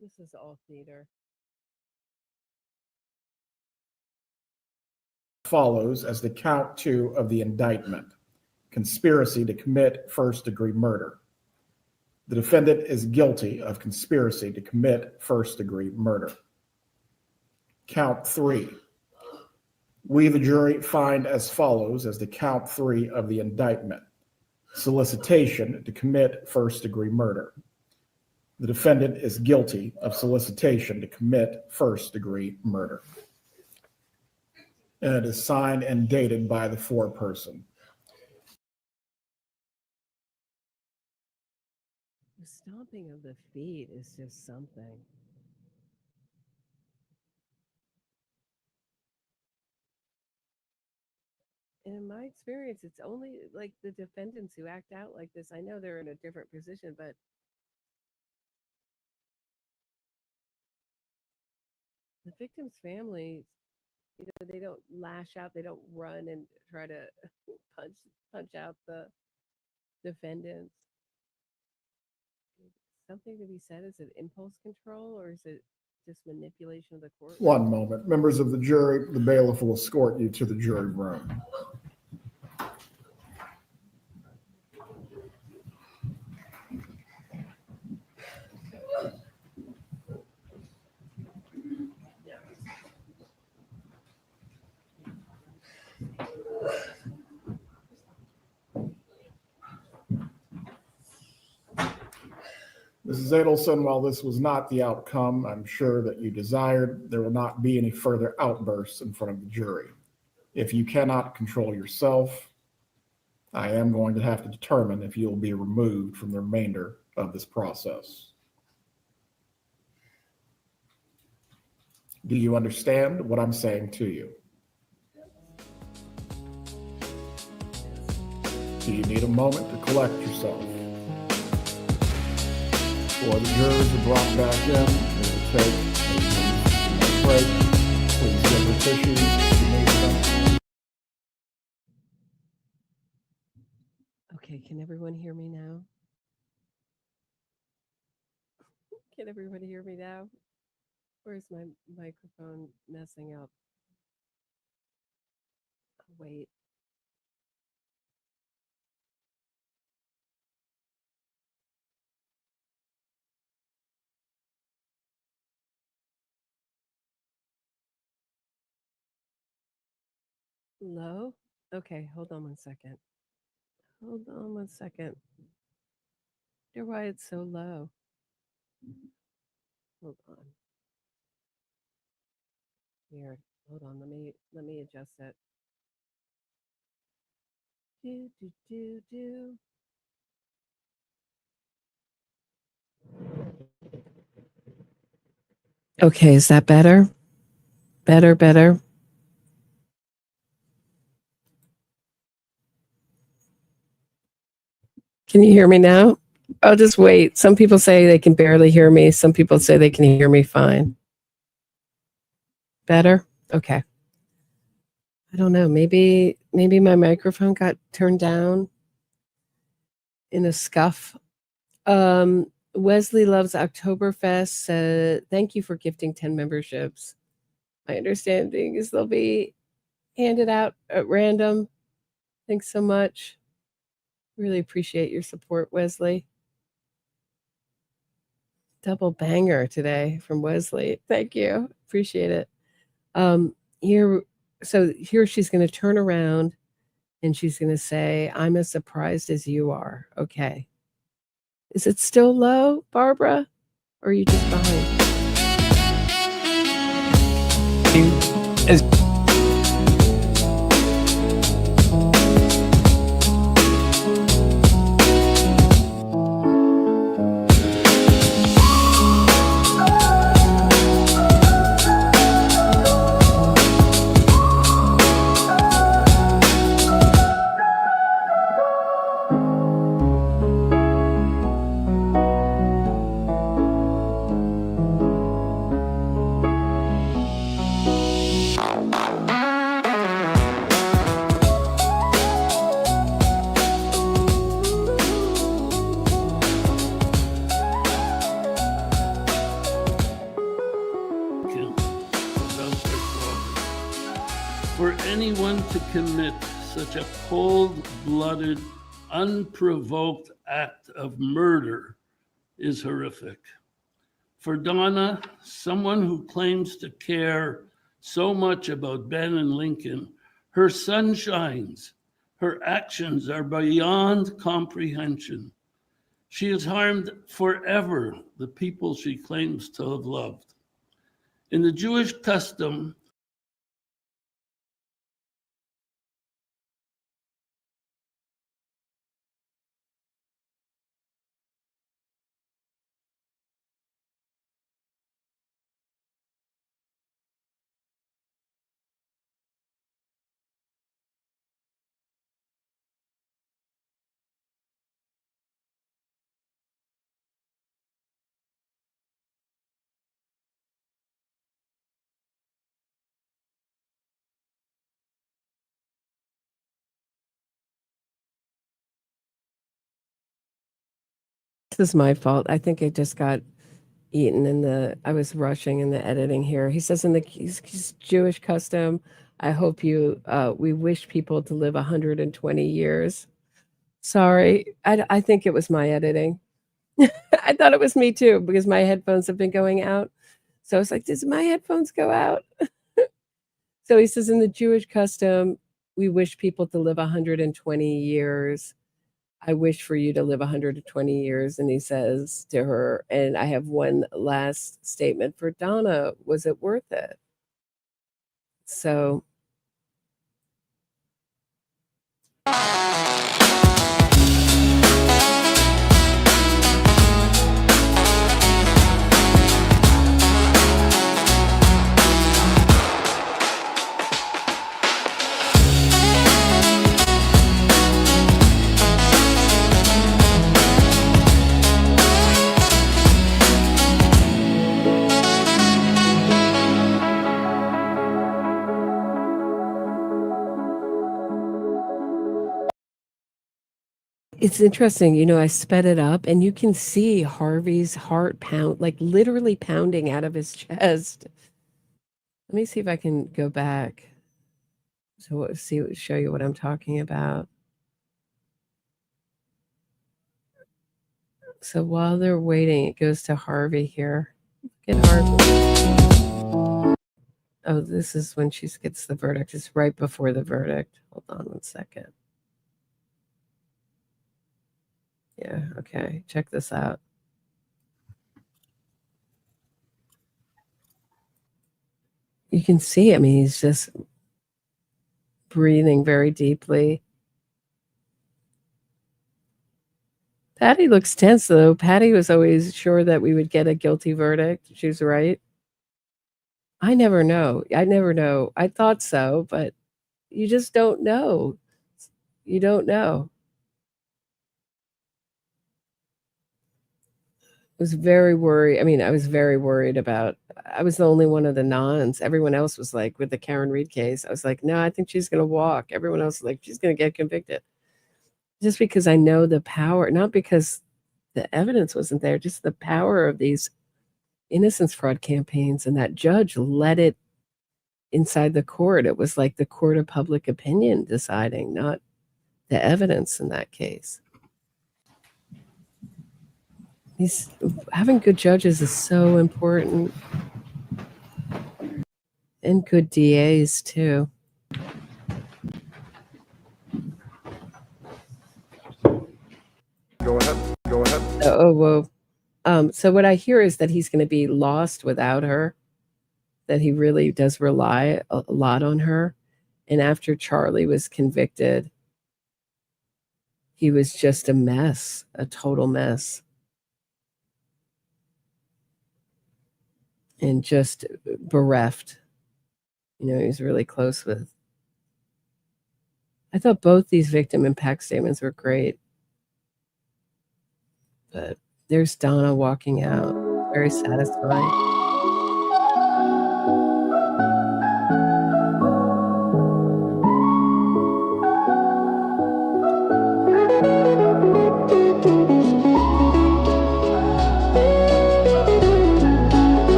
S6: This is all theater.
S7: Follows as the count two of the indictment, conspiracy to commit first-degree murder. The defendant is guilty of conspiracy to commit first-degree murder. Count three. We, the jury, find as follows as the count three of the indictment, solicitation to commit first-degree murder. The defendant is guilty of solicitation to commit first-degree murder. And it is signed and dated by the foreperson.
S6: The stomping of the feet is just something. In my experience, it's only like the defendants who act out like this. I know they're in a different position, but the victim's families, they don't lash out. They don't run and try to punch out the defendants. Something to be said. Is it impulse control or is it just manipulation of the court?
S7: One moment. Members of the jury, the bailiff will escort you to the jury room. Mrs. Adelson, while this was not the outcome I'm sure that you desired, there will not be any further outbursts in front of the jury. If you cannot control yourself, I am going to have to determine if you'll be removed from the remainder of this process. Do you understand what I'm saying to you? Do you need a moment to collect yourself? Before the jurors are brought back in, it will take a break. Please get the tissues if you need them.
S6: Okay, can everyone hear me now? Can everybody hear me now? Or is my microphone messing up? Oh, wait. Low? Okay, hold on one second. Hold on one second. Wonder why it's so low. Hold on. Weird. Hold on. Let me adjust it. Do do do do. Okay, is that better? Better. Can you hear me now? I'll just wait. Some people say they can barely hear me. Some people say they can hear me fine. Better? Okay. I don't know. Maybe my microphone got turned down in a scuff. Wesley loves Octoberfest. Thank you for gifting 10 memberships. My understanding is they'll be handed out at random. Thanks so much. Really appreciate your support, Wesley. Double banger today from Wesley. Thank you. Appreciate it. Here she's going to turn around and she's going to say, I'm as surprised as you are. Okay. Is it still low, Barbara? Or are you just behind?
S13: For anyone to commit such a cold-blooded, unprovoked act of murder is horrific. For Donna, someone who claims to care so much about Ben and Lincoln, her sun shines. Her actions are beyond comprehension. She has harmed forever the people she claims to have loved. In the Jewish custom,
S6: This is my fault. I think I just got eaten I was rushing in the editing here. He says in the Jewish custom, I hope we wish people to live 120 years. Sorry, I think it was my editing. I thought it was me too, because my headphones have been going out. So I was like, does my headphones go out? So he says in the Jewish custom, we wish people to live 120 years. I wish for you to live 120 years. And he says to her, and I have one last statement for Donna. Was it worth it? So. It's interesting, I sped it up and you can see Harvey's heart pound, like literally pounding out of his chest. Let me see if I can go back. So show you what I'm talking about. So while they're waiting, it goes to Harvey here. Get Harvey. Oh, this is when she gets the verdict. It's right before the verdict. Hold on one second. Yeah, okay. Check this out. You can see, he's just breathing very deeply. Patty looks tense, though. Patty was always sure that we would get a guilty verdict. She was right. I never know. I thought so, but you just don't know. You don't know. I was very worried. I was very worried about. I was the only one of the nons. Everyone else was like, with the Karen Reed case, I was like, no, I think she's going to walk. Everyone else was like, she's going to get convicted. Just because I know the power, not because the evidence wasn't there, just the power of these innocence fraud campaigns, and that judge let it inside the court. It was like the court of public opinion deciding, not the evidence in that case. Having good judges is so important, and good DAs too.
S7: Go ahead.
S6: Oh, whoa. So what I hear is that he's going to be lost without her, that he really does rely a lot on her. And after Charlie was convicted, he was just a mess, a total mess. And just bereft. He was really close with. I thought both these victim impact statements were great. But there's Donna walking out. Very satisfying.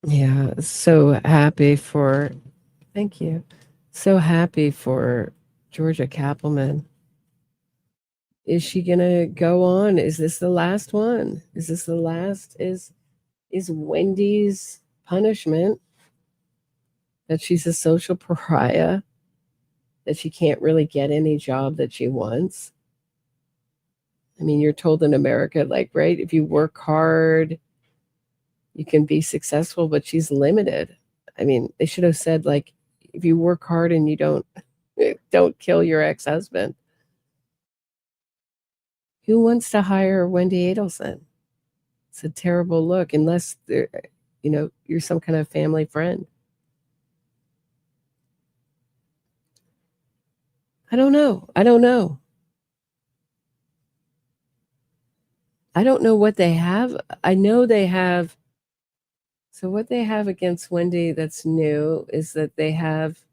S6: Yeah, so happy for, thank you. So happy for Georgia Kappelman. Is she gonna go on? Is this the last one? Is this the last? Is Wendy's punishment that she's a social pariah, that she can't really get any job that she wants? You're told in America, like, right, if you work hard, you can be successful, but she's limited. They should have said, like, if you work hard and you don't kill your ex-husband. Who wants to hire Wendy Adelson? It's a terrible look, unless you're some kind of family friend. I don't know. I don't know what they have. I know they have. So what they have against Wendy that's new is that they have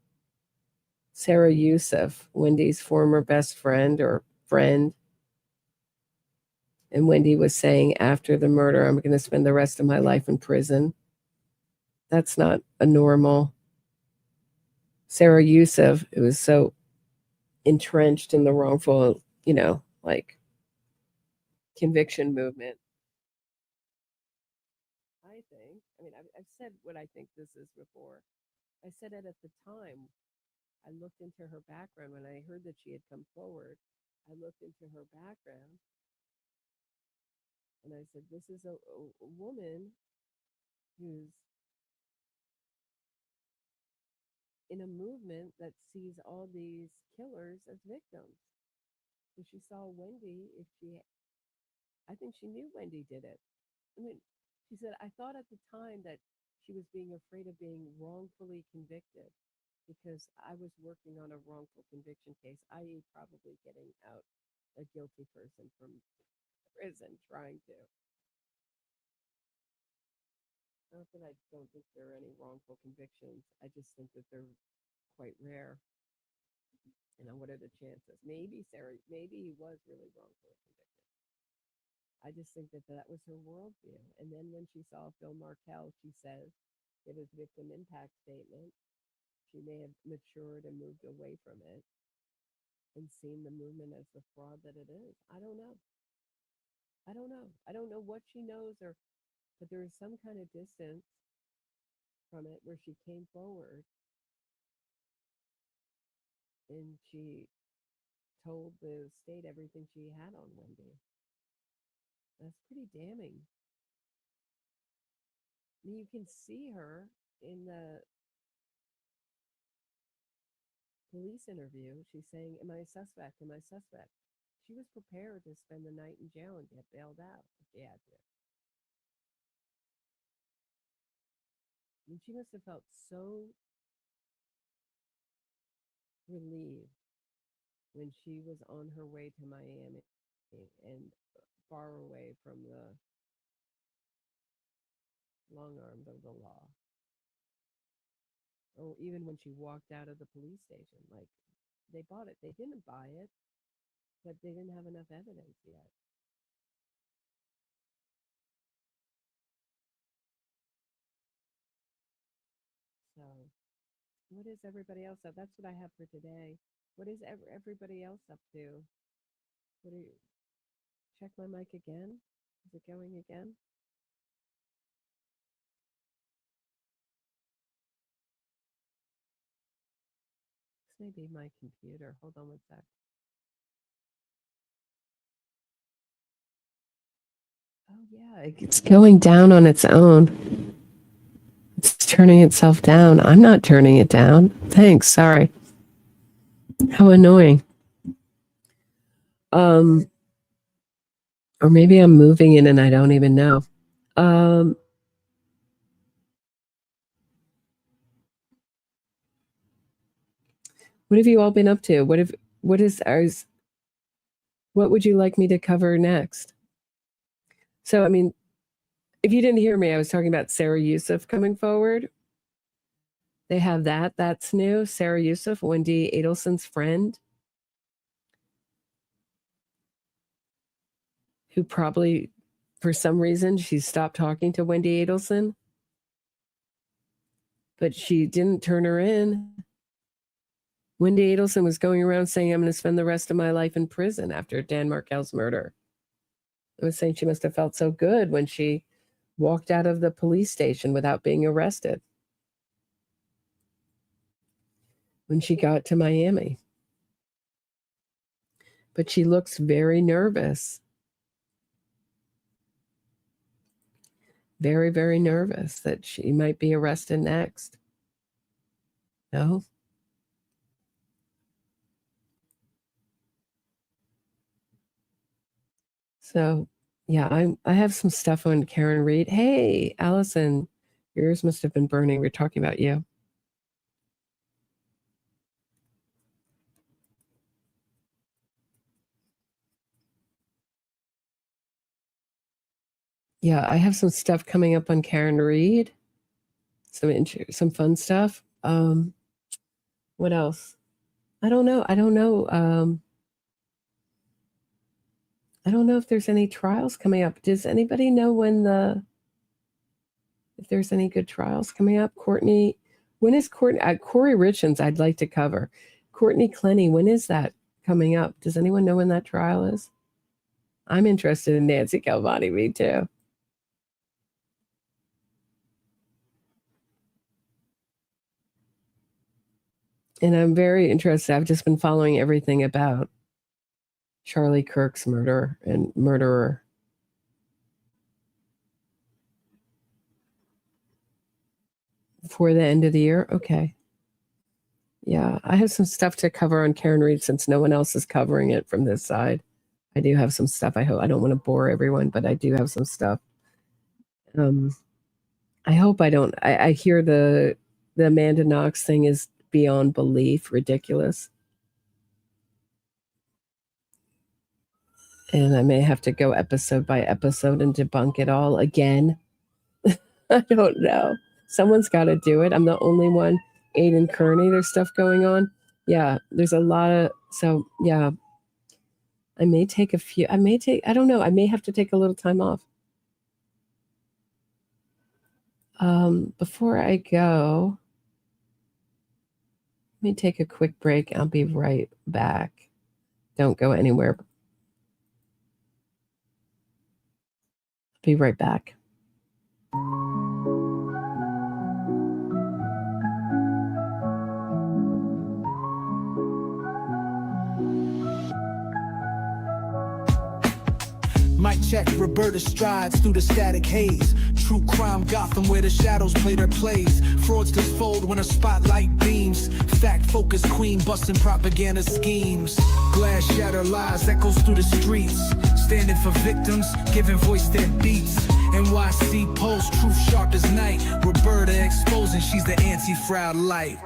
S6: Sarah Youssef, Wendy's former best friend or friend. And Wendy was saying, after the murder, I'm going to spend the rest of my life in prison. That's not a normal. Sarah Youssef, it was so entrenched in the wrongful, conviction movement. I think, I've said what I think this is before. I said it at the time. I looked into her background when I heard that she had come forward. I looked into her background and I said, this is a woman who's in a movement that sees all these killers as victims. So she saw Wendy, I think she knew Wendy did it. She said, I thought at the time that she was being afraid of being wrongfully convicted because I was working on a wrongful conviction case, i.e. probably getting out a guilty person from prison, trying to. Not that I don't think there are any wrongful convictions. I just think that they're quite rare. What are the chances? Maybe he was really wrongfully convicted. I just think that was her worldview. And then when she saw Phil Markel, she says it was victim impact statement. She may have matured and moved away from it and seen the movement as the fraud that it is. I don't know. I don't know what she knows, but there is some kind of distance from it where she came forward and she told the state everything she had on Wendy. That's pretty damning. I mean, you can see her in the police interview. She's saying, "Am I a suspect? Am I a suspect?" She was prepared to spend the night in jail and get bailed out if she had to. And she must have felt so relieved when she was on her way to Miami and far away from the long arms of the law. Or even when she walked out of the police station, like, they bought it. They didn't buy it, but they didn't have enough evidence yet. So, what is everybody else up? That's what I have for today. What is everybody else up to? What do you check my mic again? Is it going again? This may be my computer. Hold on one sec. Oh yeah, it's going down on its own. It's turning itself down. I'm not turning it down. Thanks. Sorry. How annoying. Or maybe I'm moving it and I don't even know. What have you all been up to? What would you like me to cover next? So, I mean, if you didn't hear me, I was talking about Sarah Youssef coming forward. They have that. That's new. Sarah Youssef, Wendy Adelson's friend, who probably, for some reason, she stopped talking to Wendy Adelson, but she didn't turn her in. Wendy Adelson was going around saying, "I'm going to spend the rest of my life in prison after Dan Markel's murder." I was saying she must have felt so good when she walked out of the police station without being arrested when she got to Miami. But she looks very nervous. Very, very nervous that she might be arrested next. No? So, yeah, I have some stuff on Karen Reed. Hey, Allison, yours must have been burning. We're talking about you. Yeah, I have some stuff coming up on Karen Reed. Some fun stuff. What else? I don't know. I don't know if there's any trials coming up. Does anybody know if there's any good trials coming up? Courtney, when is Corey Richens? I'd like to cover. Courtney Clenny, when is that coming up? Does anyone know when that trial is? I'm interested in Nancy Calvani, me too. And I'm very interested. I've just been following everything about Charlie Kirk's murderer. For the end of the year? Okay. Yeah, I have some stuff to cover on Karen Reed since no one else is covering it from this side. I do have some stuff. I don't want to bore everyone, but I do have some stuff. I hope I don't. I hear the Amanda Knox thing is beyond belief, ridiculous. And I may have to go episode by episode and debunk it all again. I don't know. Someone's got to do it. I'm the only one. Aiden Kearney, there's stuff going on. Yeah, there's a lot of, so yeah. I may take I don't know. I may have to take a little time off. Before I go, let me take a quick break. I'll be right back. Don't go anywhere. Be right back.
S15: Mic check, Roberta strides through the static haze. True crime Gotham where the shadows play their plays. Fraudsters fold when a spotlight beams. Fact focused queen busting propaganda schemes. Glass shatter lies echoes through the streets. Standing for victims, giving voice their beats. NYC Post, truth sharp as night. Roberta exposing she's the anti-fraud light.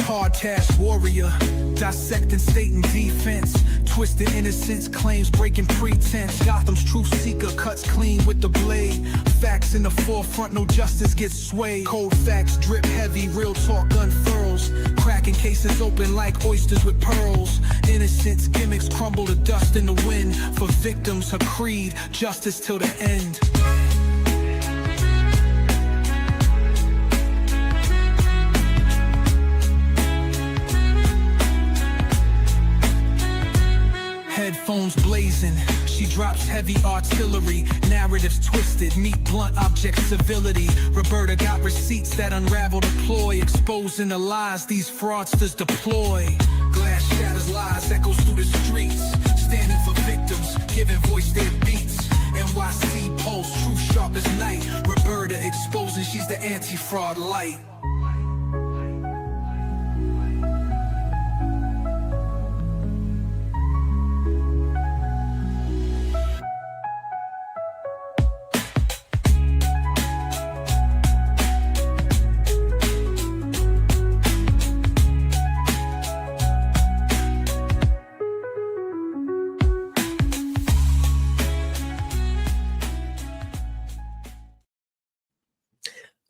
S15: Hard task warrior, dissecting state and defense. Twisted innocence, claims breaking pretense. Gotham's truth seeker cuts clean with the blade. Facts in the forefront, no justice gets swayed. Cold facts drip heavy, real talk unfurls. Cracking cases open like oysters with pearls. Innocence gimmicks crumble to dust in the wind. For victims, her creed, justice till the end. Headphones blazing, she drops heavy artillery. Narratives twisted, meet blunt object civility. Roberta got receipts that unravel the ploy. Exposing the lies these fraudsters deploy. Glass shatters lies, echoes through the streets. Standing for victims, giving voice their beats. NYC Post, truth sharp as night. Roberta exposing she's the anti-fraud light.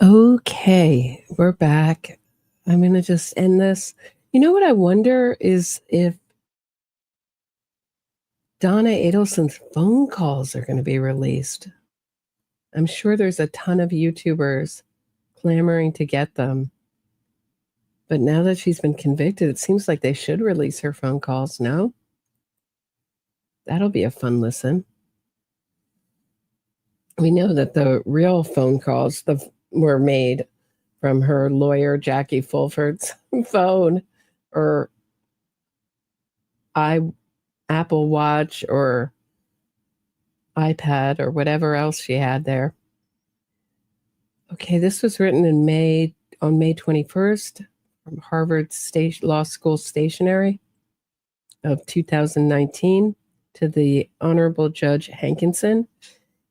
S6: Okay, we're back. I'm going to just end this. You know what I wonder is if Donna Adelson's phone calls are going to be released. I'm sure there's a ton of YouTubers clamoring to get them. But now that she's been convicted, it seems like they should release her phone calls, no? That'll be a fun listen. We know that the real phone calls were made from her lawyer, Jackie Fulford's phone or Apple Watch or iPad or whatever else she had there. Okay, this was written on May 21st from Harvard Law School Stationery of 2019 to the Honorable Judge Hankinson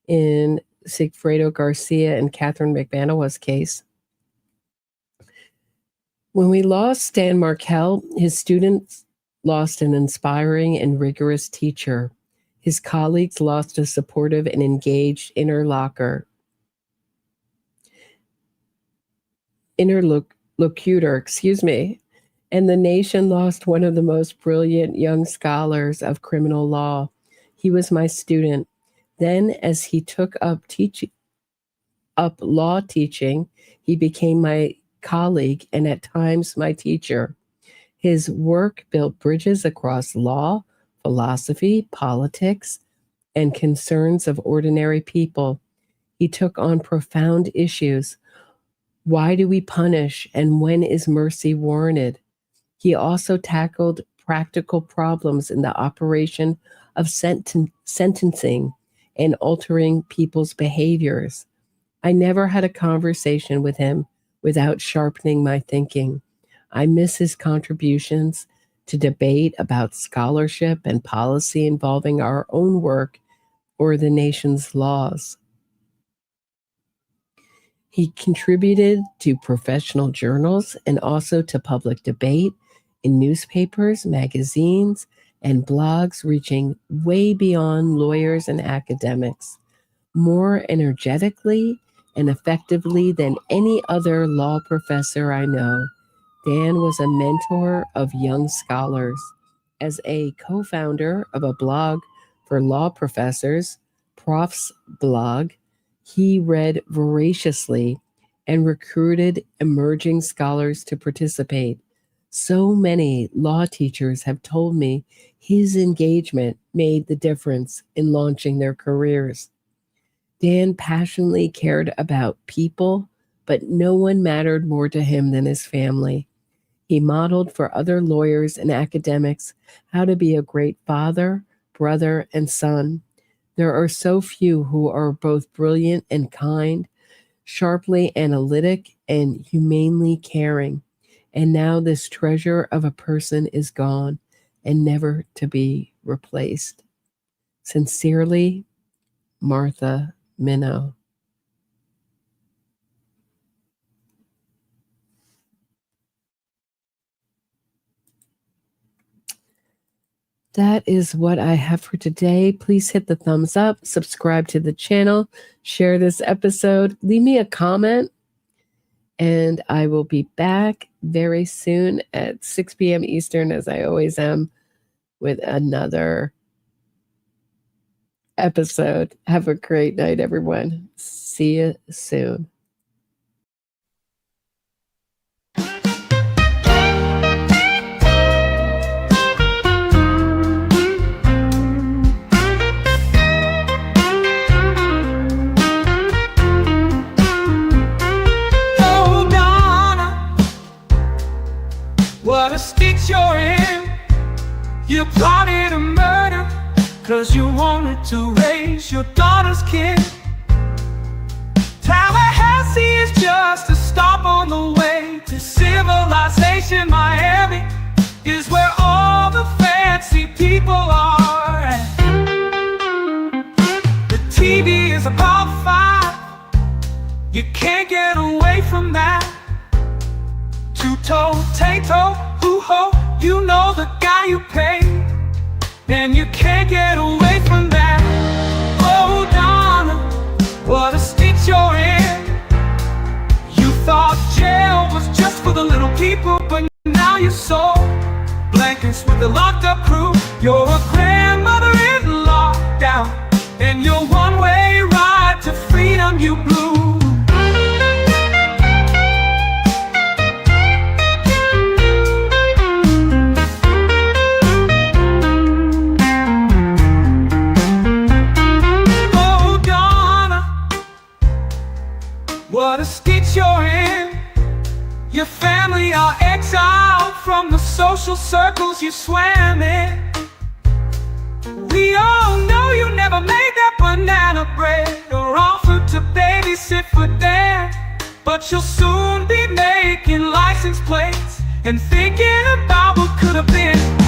S6: in Sigfredo Garcia and Catherine McManaway's case. When we lost Stan Markell, his students lost an inspiring and rigorous teacher. His colleagues lost a supportive and engaged interlocutor, and the nation lost one of the most brilliant young scholars of criminal law. He was my student. Then, as he took up law teaching, he became my colleague and at times my teacher. His work built bridges across law, philosophy, politics, and concerns of ordinary people. He took on profound issues. Why do we punish, and when is mercy warranted? He also tackled practical problems in the operation of sentencing and altering people's behaviors. I never had a conversation with him without sharpening my thinking. I miss his contributions to debate about scholarship and policy involving our own work or the nation's laws. He contributed to professional journals and also to public debate in newspapers, magazines, and blogs, reaching way beyond lawyers and academics. More energetically and effectively than any other law professor I know, Dan was a mentor of young scholars. As a co-founder of a blog for law professors, Prof's Blog, he read voraciously and recruited emerging scholars to participate. So many law teachers have told me his engagement made the difference in launching their careers. Dan passionately cared about people, but no one mattered more to him than his family. He modeled for other lawyers and academics how to be a great father, brother, and son. There are so few who are both brilliant and kind, sharply analytic, and humanely caring. And now this treasure of a person is gone and never to be replaced. Sincerely, Martha Minow. That is what I have for today. Please hit the thumbs up, subscribe to the channel, share this episode, leave me a comment, and I will be back very soon at 6 p.m. Eastern, as I always am, with another episode. Have a great night, everyone. See you soon.
S15: What a stitch you're in. You plotted a murder 'cause you wanted to raise your daughter's kid. Tallahassee is just a stop on the way to civilization. Miami is where all the fancy people are. The TV is a power 5. You can't get away from that. Two-toe, tay-toe, hoo-ho, you know the guy you pay, and you can't get away from that. Oh, Donna, what a stitch you're in. You thought jail was just for the little people, but now you're so blankets with the locked up crew. You're a grandmother in lockdown, and your one-way ride to freedom you blew. What a stitch you're in. Your family are exiled from the social circles you swam in. We all know you never made that banana bread or offered to babysit for Dan, but you'll soon be making license plates and thinking about what could have been.